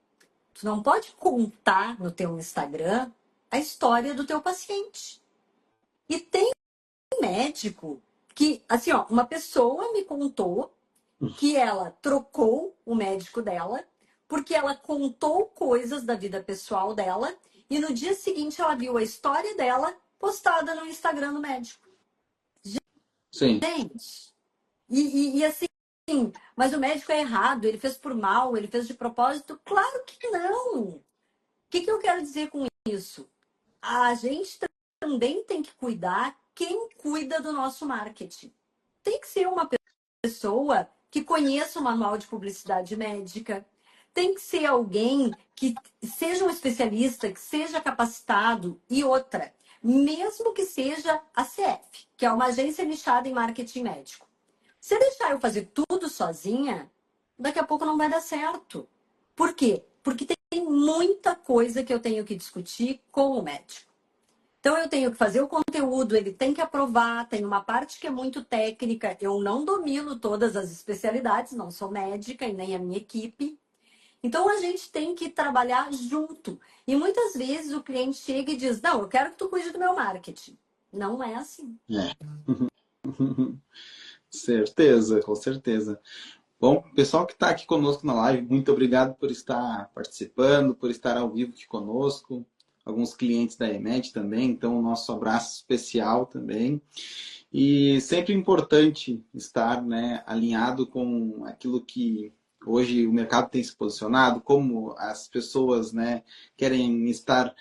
Speaker 2: tu não pode contar no teu Instagram a história do teu paciente. E tem médico que, assim, ó, uma pessoa me contou que ela trocou o médico dela porque ela contou coisas da vida pessoal dela e no dia seguinte ela viu a história dela postada no Instagram do médico.
Speaker 1: Sim.
Speaker 2: Gente, e assim, mas o médico é errado, ele fez por mal, ele fez de propósito? Claro que não! O que eu quero dizer com isso? A gente também tem que cuidar quem cuida do nosso marketing. Tem que ser uma pessoa que conheça o manual de publicidade médica, tem que ser alguém que seja um especialista, que seja capacitado. E outra, mesmo que seja a CF, que é uma agência nichada em marketing médico. Se deixar eu fazer tudo sozinha, daqui a pouco não vai dar certo. Por quê? Porque tem muita coisa que eu tenho que discutir com o médico. Então, eu tenho que fazer o conteúdo, ele tem que aprovar, tem uma parte que é muito técnica, eu não domino todas as especialidades, não sou médica e nem a minha equipe. Então, a gente tem que trabalhar junto. E muitas vezes o cliente chega e diz, não, eu quero que tu cuide do meu marketing. Não é assim.
Speaker 1: É. Certeza, com certeza. Bom, pessoal que está aqui conosco na live, muito obrigado por estar participando, por estar ao vivo aqui conosco. Alguns clientes da EMED também, então nosso abraço especial também. E sempre importante estar, né, alinhado com aquilo que hoje o mercado tem se posicionado, como as pessoas, né, querem estar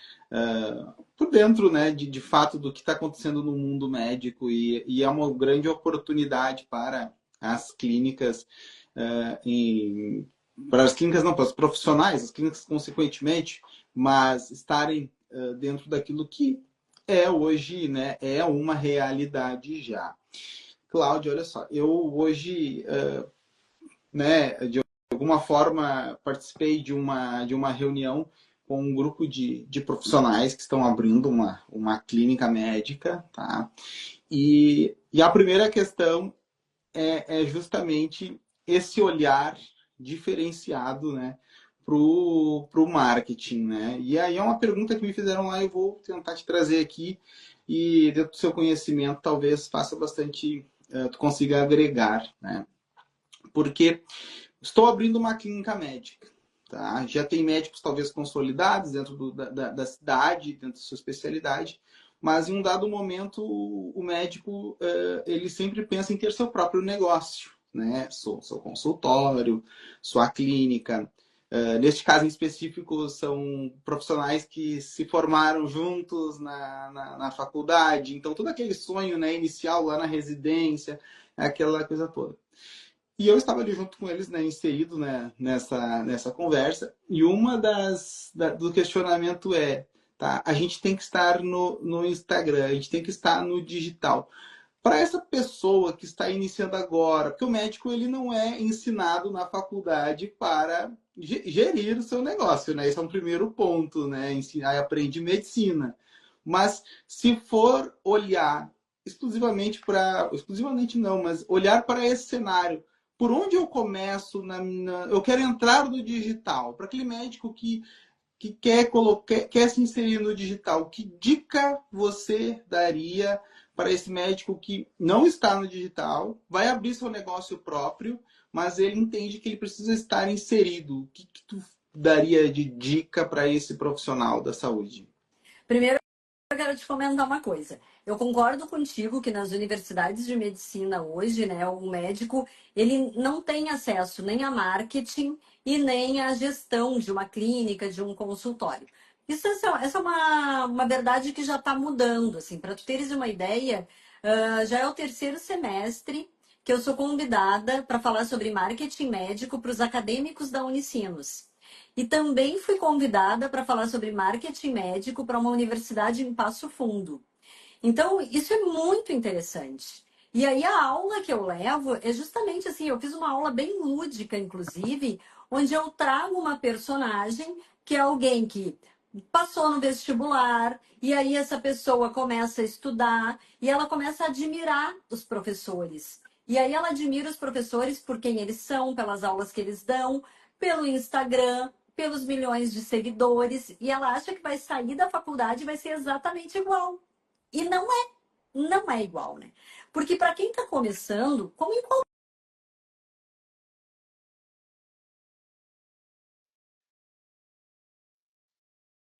Speaker 1: por dentro, né, de fato do que está acontecendo no mundo médico e é uma grande oportunidade para as clínicas para as clínicas não, para os profissionais, as clínicas consequentemente, mas estarem dentro daquilo que é hoje, né, é uma realidade já. Cláudio, olha só, eu hoje, né, de alguma forma participei de uma reunião com um grupo de profissionais que estão abrindo uma clínica médica, tá? E a primeira questão é justamente esse olhar diferenciado, né, pro marketing, né? E aí é uma pergunta que me fizeram lá, eu vou tentar te trazer aqui e dentro do seu conhecimento talvez faça bastante, tu consiga agregar, né? Porque estou abrindo uma clínica médica, tá? Já tem médicos talvez consolidados dentro da cidade, dentro da sua especialidade, mas em um dado momento o médico ele sempre pensa em ter seu próprio negócio, né? Seu consultório, sua clínica. Neste caso em específico, são profissionais que se formaram juntos na faculdade, então todo aquele sonho, né, inicial lá na residência, aquela coisa toda. E eu estava ali junto com eles, né, inserido, né, nessa conversa. E uma do questionamento tá, a gente tem que estar no Instagram, a gente tem que estar no digital. Para essa pessoa que está iniciando agora, porque o médico ele não é ensinado na faculdade para gerir o seu negócio, né? Esse é um primeiro ponto, né? Ensinar, aprende medicina. Mas se for olhar exclusivamente não, mas olhar para esse cenário, por onde eu começo eu quero entrar no digital, para aquele médico que quer se inserir no digital, que dica você daria para esse médico que não está no digital, vai abrir seu negócio próprio, mas ele entende que ele precisa estar inserido? O que tu daria de dica para esse profissional da saúde?
Speaker 2: Primeiro, eu quero te comentar uma coisa. Eu concordo contigo que nas universidades de medicina hoje, né, o médico, ele não tem acesso nem a marketing e nem à gestão de uma clínica, de um consultório. Essa é uma verdade que já está mudando, assim. Para tu teres uma ideia, já é o terceiro semestre que eu sou convidada para falar sobre marketing médico para os acadêmicos da Unicinos. E também fui convidada para falar sobre marketing médico para uma universidade em Passo Fundo. Então, isso é muito interessante. E aí, a aula que eu levo é justamente assim: eu fiz uma aula bem lúdica, inclusive, onde eu trago uma personagem que é alguém que passou no vestibular, e aí essa pessoa começa a estudar e ela começa a admirar os professores. E aí ela admira os professores por quem eles são, pelas aulas que eles dão, pelo Instagram, pelos milhões de seguidores, e ela acha que vai sair da faculdade e vai ser exatamente igual. E não é igual, né? Porque para quem está começando, como em qualquer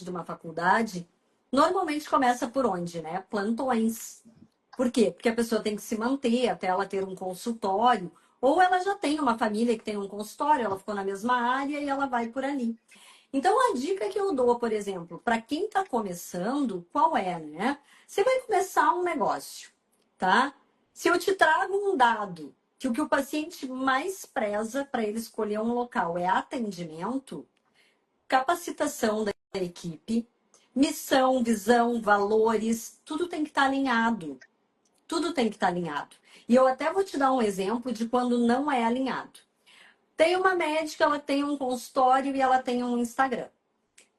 Speaker 2: de uma faculdade, normalmente começa por onde, né? Plantões. Por quê? Porque a pessoa tem que se manter até ela ter um consultório, ou ela já tem uma família que tem um consultório, ela ficou na mesma área e ela vai por ali. Então, a dica que eu dou, por exemplo, para quem está começando, qual é, né? Você vai começar um negócio, tá? Se eu te trago um dado que o paciente mais preza para ele escolher um local é atendimento, capacitação da equipe, Missão, visão, valores, tudo tem que estar alinhado. Tudo tem que estar alinhado. E eu até vou te dar um exemplo de quando não é alinhado. Tem uma médica, ela tem um consultório e ela tem um Instagram.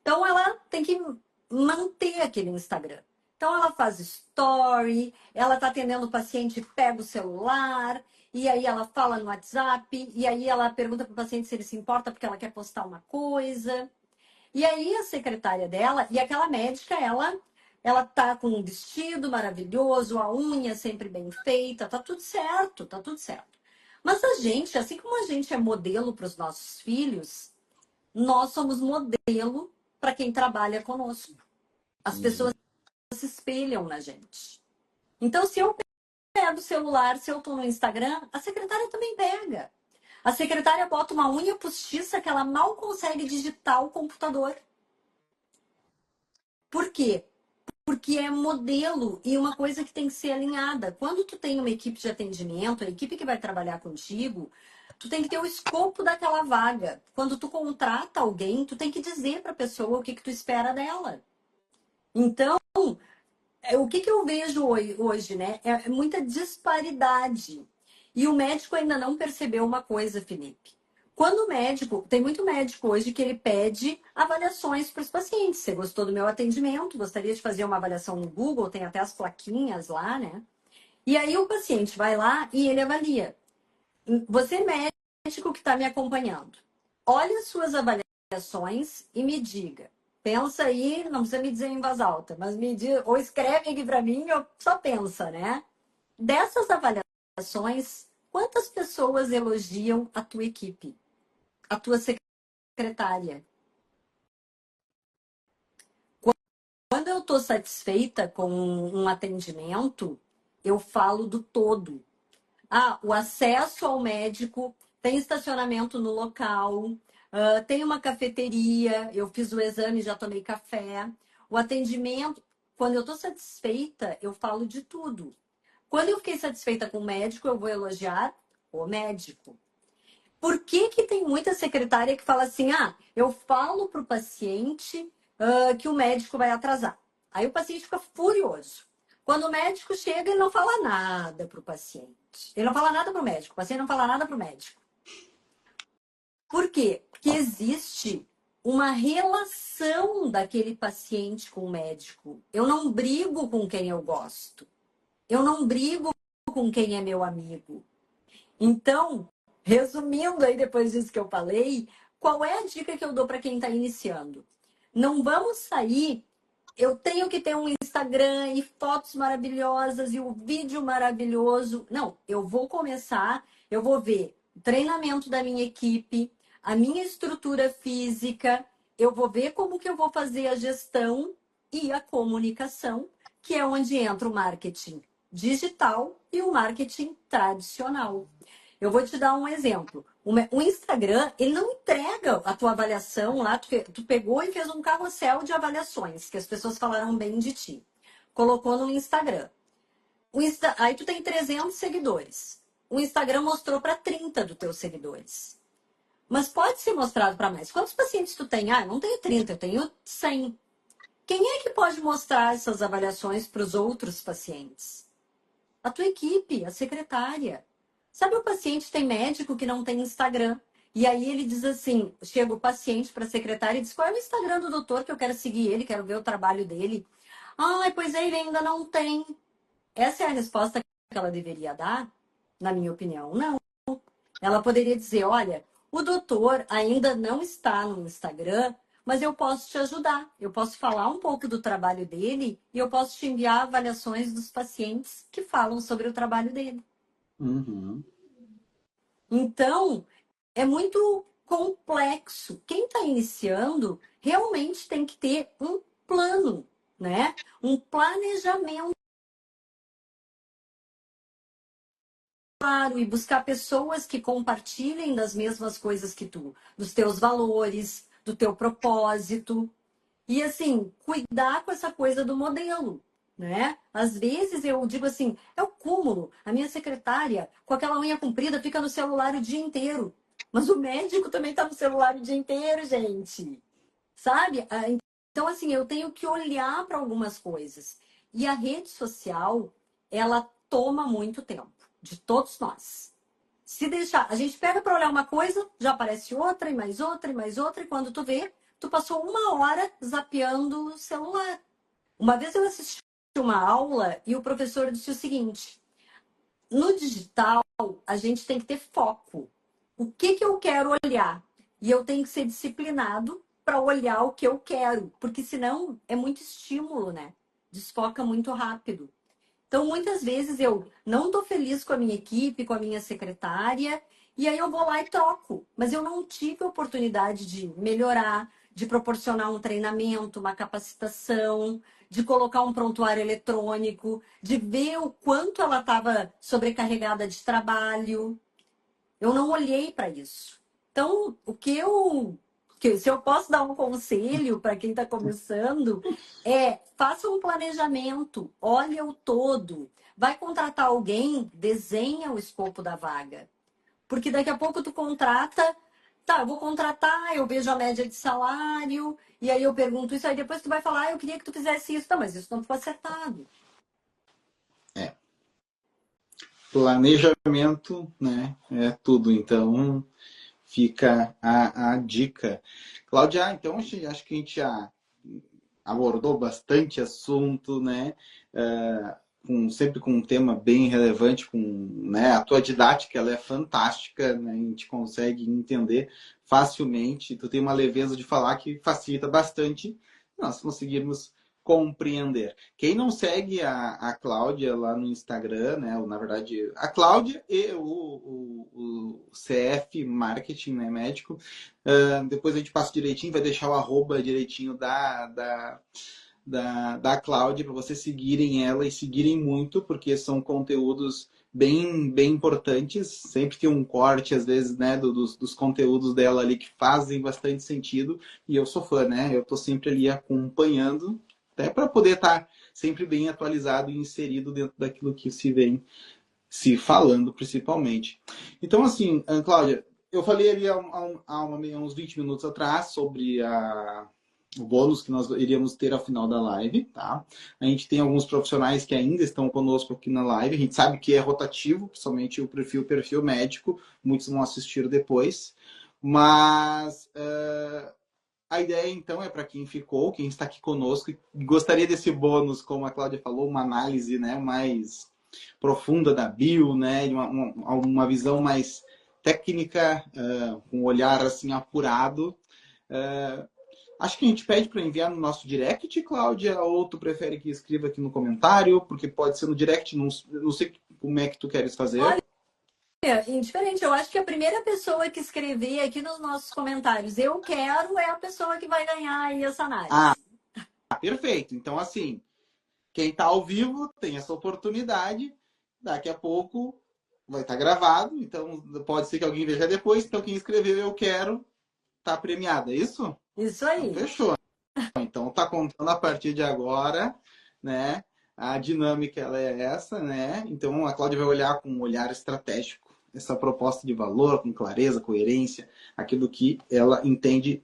Speaker 2: Então, ela tem que manter aquele Instagram. Então, ela faz story, ela está atendendo o paciente, pega o celular, e aí ela fala no WhatsApp, e aí ela pergunta para o paciente se ele se importa porque ela quer postar uma coisa. E aí a secretária dela, e aquela médica, ela tá com um vestido maravilhoso, a unha sempre bem feita, tá tudo certo, tá tudo certo. Mas a gente, assim como a gente é modelo para os nossos filhos, nós somos modelo para quem trabalha conosco. As pessoas se espelham na gente. Então, se eu pego o celular, se eu estou no Instagram, a secretária também pega. A secretária bota uma unha postiça que ela mal consegue digitar o computador. Por quê? Porque é modelo e uma coisa que tem que ser alinhada. Quando tu tem uma equipe de atendimento, a equipe que vai trabalhar contigo, tu tem que ter o escopo daquela vaga. Quando tu contrata alguém, tu tem que dizer para a pessoa o que tu espera dela. Então, o que eu vejo hoje, né? É muita disparidade. E o médico ainda não percebeu uma coisa, Felipe. Quando o médico, tem muito médico hoje que ele pede avaliações para os pacientes. Você gostou do meu atendimento? Gostaria de fazer uma avaliação no Google? Tem até as plaquinhas lá, né? E aí o paciente vai lá e ele avalia. Você, médico que está me acompanhando, olhe as suas avaliações e me diga. Pensa aí, não precisa me dizer em voz alta, mas me diz, ou escreve aqui para mim, ou só pensa, né? Dessas avaliações, quantas pessoas elogiam a tua equipe, a tua secretária? Quando eu estou satisfeita com um atendimento, eu falo do todo. Ah, o acesso ao médico, tem estacionamento no local, tem uma cafeteria, eu fiz o exame, já tomei café. O atendimento, quando eu estou satisfeita, eu falo de tudo. Quando eu fiquei satisfeita com o médico, eu vou elogiar o médico. Por que que tem muita secretária que fala assim, ah, eu falo para o paciente que o médico vai atrasar. Aí o paciente fica furioso. Quando o médico chega, ele não fala nada para o paciente. Ele não fala nada para o médico. O paciente não fala nada para o médico. Por quê? Porque existe uma relação daquele paciente com o médico. Eu não brigo com quem eu gosto. Eu não brigo com quem é meu amigo. Então, resumindo aí depois disso que eu falei, qual é a dica que eu dou para quem está iniciando? Não vamos sair. Eu tenho que ter um Instagram e fotos maravilhosas e um vídeo maravilhoso. Não, eu vou começar, eu vou ver o treinamento da minha equipe, a minha estrutura física, eu vou ver como que eu vou fazer a gestão e a comunicação, que é onde entra o marketing digital e o marketing tradicional. Eu vou te dar um exemplo. O Instagram, ele não entrega a tua avaliação lá. Tu pegou e fez um carrossel de avaliações, que as pessoas falaram bem de ti. Colocou no Instagram. Aí tu tem 300 seguidores. O Instagram mostrou para 30 dos teus seguidores. Mas pode ser mostrado para mais. Quantos pacientes tu tem? Ah, eu não tenho 30, eu tenho 100. Quem é que pode mostrar essas avaliações para os outros pacientes? A tua equipe, a secretária. Sabe, o paciente tem médico que não tem Instagram. E aí ele diz assim, chega o paciente para a secretária e diz, qual é o Instagram do doutor que eu quero seguir ele, quero ver o trabalho dele. Ah, pois é, ele ainda não tem. Essa é a resposta que ela deveria dar? Na minha opinião, não. Ela poderia dizer, olha, o doutor ainda não está no Instagram, mas eu posso te ajudar. Eu posso falar um pouco do trabalho dele e eu posso te enviar avaliações dos pacientes que falam sobre o trabalho dele.
Speaker 1: Uhum.
Speaker 2: Então, é muito complexo. Quem está iniciando realmente tem que ter um plano, né? Um planejamento claro e buscar pessoas que compartilhem das mesmas coisas que tu, dos teus valores, do teu propósito. E assim, cuidar com essa coisa do modelo, né? Às vezes eu digo assim, é o cúmulo. A minha secretária, com aquela unha comprida, fica no celular o dia inteiro. Mas o médico também está no celular o dia inteiro, gente. Sabe? Então, assim, eu tenho que olhar para algumas coisas. E a rede social, ela toma muito tempo de todos nós. Se deixar, a gente pega para olhar uma coisa, já aparece outra, e mais outra, e mais outra, e quando tu vê, tu passou uma hora zapeando o celular. Uma vez eu assisti uma aula e o professor disse o seguinte: no digital, a gente tem que ter foco. O que, que eu quero olhar? E eu tenho que ser disciplinado para olhar o que eu quero, porque senão é muito estímulo, né? Desfoca muito rápido. Então, muitas vezes eu não estou feliz com a minha equipe, com a minha secretária, e aí eu vou lá e troco. Mas eu não tive a oportunidade de melhorar, de proporcionar um treinamento, uma capacitação, de colocar um prontuário eletrônico, de ver o quanto ela estava sobrecarregada de trabalho. Eu não olhei para isso. Então, se eu posso dar um conselho para quem está começando, é faça um planejamento, olha o todo. Vai contratar alguém, desenha o escopo da vaga. Porque daqui a pouco tu contrata, tá, eu vou contratar, eu vejo a média de salário, e aí eu pergunto isso, aí depois tu vai falar, eu queria que tu fizesse isso. Tá, mas isso não ficou acertado.
Speaker 1: É, planejamento, né? É tudo. Então, fica a dica. Cláudia, então acho que a gente já abordou bastante assunto, né? Sempre com um tema bem relevante, com, né? A tua didática ela é fantástica, né? A gente consegue entender facilmente. Tu tem uma leveza de falar que facilita bastante nós conseguirmos compreender. Quem não segue a Cláudia lá no Instagram, né? Ou, na verdade, a Cláudia e o CF Marketing, né? Médico. Depois a gente passa direitinho, vai deixar o arroba direitinho da Cláudia para vocês seguirem ela e seguirem muito, porque são conteúdos bem importantes. Sempre tem um corte, às vezes, né, dos conteúdos dela ali que fazem bastante sentido. E eu sou fã, né? Eu estou sempre ali acompanhando, até para poder estar sempre bem atualizado e inserido dentro daquilo que se vem se falando, principalmente. Então, assim, Cláudia, eu falei ali há uns 20 minutos atrás sobre o bônus que nós iríamos ter ao final da live, tá? A gente tem alguns profissionais que ainda estão conosco aqui na live. A gente sabe que é rotativo, principalmente o perfil médico. Muitos vão assistir depois. Mas a ideia, então, é para quem ficou, quem está aqui conosco e gostaria desse bônus, como a Cláudia falou, uma análise, né, mais profunda da bio, né, uma visão mais técnica, com um olhar assim apurado. Acho que a gente pede para enviar no nosso direct, Cláudia, ou tu prefere que escreva aqui no comentário, porque pode ser no direct, não sei como é que tu queres fazer.
Speaker 2: Olha, indiferente, eu acho que a primeira pessoa que escrever aqui nos nossos comentários, eu quero, é a pessoa que vai ganhar aí essa
Speaker 1: Ah,
Speaker 2: análise.
Speaker 1: perfeito. Então, assim, quem está ao vivo tem essa oportunidade. Daqui a pouco vai estar gravado, então pode ser que alguém veja depois. Então, quem escreveu eu quero tá premiado, é isso?
Speaker 2: Isso
Speaker 1: Então,
Speaker 2: aí.
Speaker 1: fechou. Então, tá contando a partir de agora, né? A dinâmica ela é essa, né? Então, a Cláudia vai olhar com um olhar estratégico essa proposta de valor, com clareza, coerência, aquilo que ela entende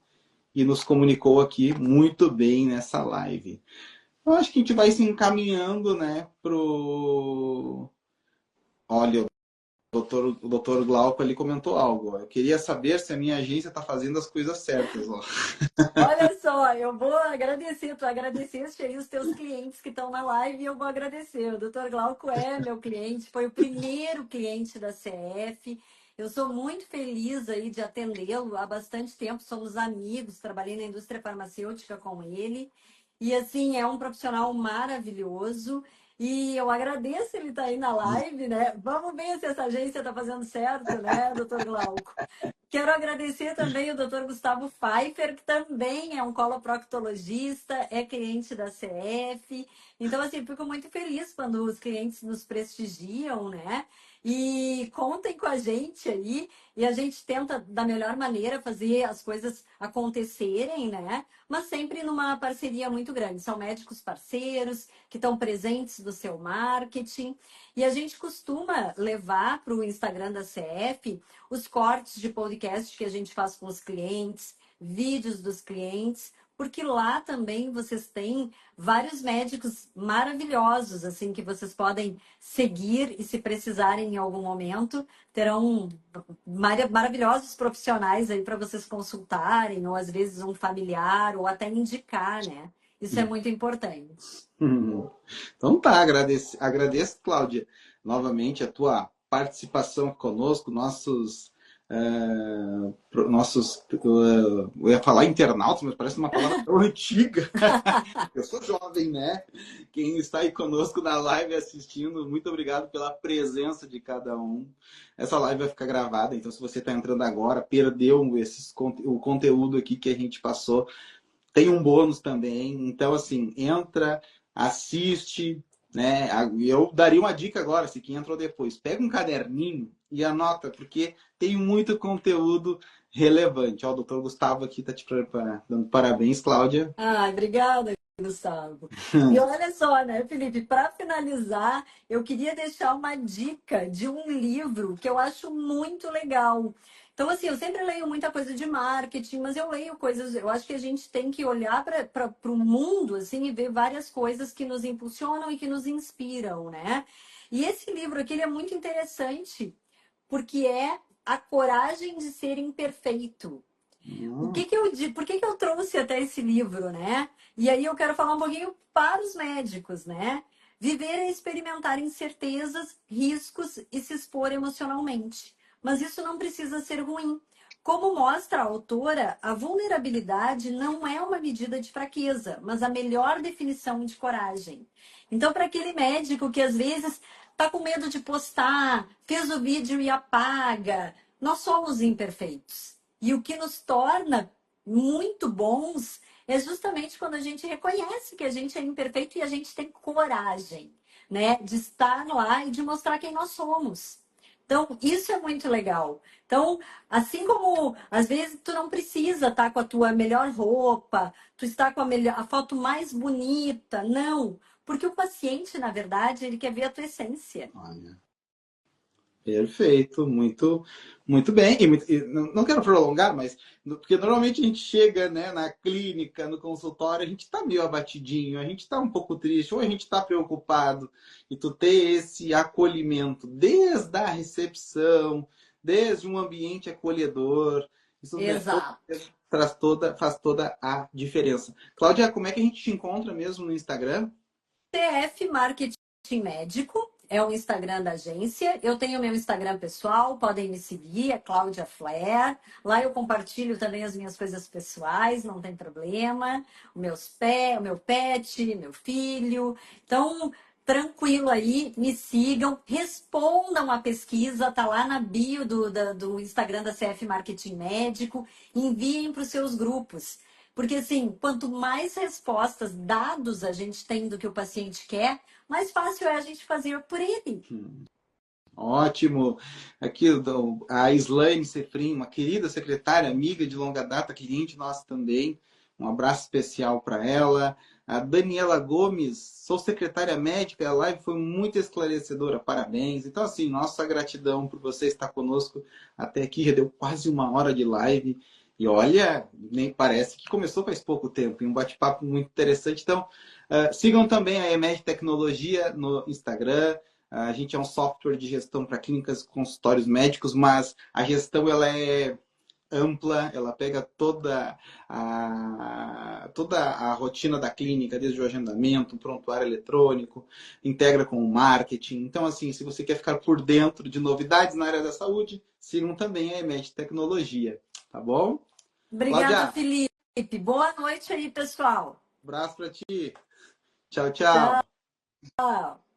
Speaker 1: e nos comunicou aqui muito bem nessa live. Eu acho que a gente vai se encaminhando, né, pro... Olha, o doutor Glauco ali comentou algo. Ó. Eu queria saber se a minha agência está fazendo as coisas certas. Ó.
Speaker 2: Olha só, eu vou agradecer, tu agradeceste aí os teus clientes que estão na live e eu vou agradecer. O Dr. Glauco é meu cliente, foi o primeiro cliente da CF. Eu sou muito feliz aí de atendê-lo há bastante tempo, somos amigos, trabalhei na indústria farmacêutica com ele. E assim, é um profissional maravilhoso. E eu agradeço ele estar aí na live, né? Vamos ver se essa agência está fazendo certo, né, doutor Glauco? Quero agradecer também o Dr. Gustavo Pfeiffer, que também é um coloproctologista, é cliente da CF. Então, assim, fico muito feliz quando os clientes nos prestigiam, né? E contem com a gente aí, e a gente tenta, da melhor maneira, fazer as coisas acontecerem, né? Mas sempre numa parceria muito grande. São médicos parceiros que estão presentes no seu marketing. E a gente costuma levar para o Instagram da CF os cortes de podcast que a gente faz com os clientes, vídeos dos clientes, porque lá também vocês têm vários médicos maravilhosos, assim, que vocês podem seguir e se precisarem em algum momento, terão maravilhosos profissionais aí para vocês consultarem, ou às vezes um familiar, ou até indicar, né? Isso é muito importante.
Speaker 1: Então tá, agradeço, Cláudia, novamente a tua participação conosco, eu ia falar internautas, mas parece uma palavra tão antiga. Eu sou jovem, né? Quem está aí conosco na live assistindo, muito obrigado pela presença de cada um. Essa live vai ficar gravada, então se você está entrando agora, perdeu o conteúdo aqui que a gente passou, tem um bônus também. Então, assim, entra, assiste, né? Eu daria uma dica agora, se quem entrou depois, pega um caderninho e anota, porque tem muito conteúdo relevante. Ó, o doutor Gustavo aqui está te dando parabéns, Cláudia.
Speaker 2: Ai, obrigada, Gustavo. E olha só, né, Felipe, para finalizar, eu queria deixar uma dica de um livro que eu acho muito legal. Então, assim, eu sempre leio muita coisa de marketing, mas eu leio coisas, eu acho que a gente tem que olhar para o mundo, assim, e ver várias coisas que nos impulsionam e que nos inspiram, né? E esse livro aqui, ele é muito interessante, porque é A Coragem de Ser Imperfeito. Por que que eu trouxe até esse livro, né? E aí eu quero falar um pouquinho para os médicos, né? Viver é experimentar incertezas, riscos e se expor emocionalmente. Mas isso não precisa ser ruim. Como mostra a autora, a vulnerabilidade não é uma medida de fraqueza, mas a melhor definição de coragem. Então, para aquele médico que às vezes está com medo de postar, fez o vídeo e apaga, nós somos imperfeitos. E o que nos torna muito bons é justamente quando a gente reconhece que a gente é imperfeito e a gente tem coragem, né, de estar lá e de mostrar quem nós somos. Então, isso é muito legal. Então, assim como às vezes tu não precisa estar com a tua melhor roupa, tu está com a foto mais bonita, não, porque o paciente, na verdade, ele quer ver a tua essência.
Speaker 1: Olha, perfeito, muito bem. E não quero prolongar, mas porque normalmente a gente chega, né, na clínica, no consultório, a gente está meio abatidinho, a gente está um pouco triste, ou a gente está preocupado. E tu ter esse acolhimento desde a recepção, desde um ambiente acolhedor, isso
Speaker 2: Exato.
Speaker 1: faz toda a diferença. Cláudia, como é que a gente te encontra mesmo no Instagram?
Speaker 2: TF Marketing Médico é o Instagram da agência. Eu tenho meu Instagram pessoal, podem me seguir, é Cláudia Flair. Lá eu compartilho também as minhas coisas pessoais, não tem problema. O meu pet, meu filho. Então, tranquilo aí, me sigam, respondam a pesquisa, tá lá na bio do Instagram da CF Marketing Médico, enviem para os seus grupos. Porque, assim, quanto mais respostas, dados a gente tem do que o paciente quer, mais fácil é a gente fazer por ele.
Speaker 1: Ótimo. Aqui a Islaine Sefrim, uma querida secretária, amiga de longa data, cliente nossa também. Um abraço especial para ela. A Daniela Gomes, sou secretária médica, a live foi muito esclarecedora, parabéns. Então, assim, nossa gratidão por você estar conosco até aqui, já deu quase uma hora de live. E olha, nem parece que começou faz pouco tempo, e um bate-papo muito interessante. Então, sigam também a EMED Tecnologia no Instagram. A gente é um software de gestão para clínicas e consultórios médicos, mas a gestão ela é ampla, ela pega toda a rotina da clínica, desde o agendamento, o prontuário eletrônico, integra com o marketing. Então, assim, se você quer ficar por dentro de novidades na área da saúde, sigam também a EMED Tecnologia, tá bom?
Speaker 2: Obrigada,
Speaker 1: Cláudia,
Speaker 2: Felipe. Boa noite aí, pessoal.
Speaker 1: abraço para ti. Tchau, tchau.
Speaker 2: Tchau.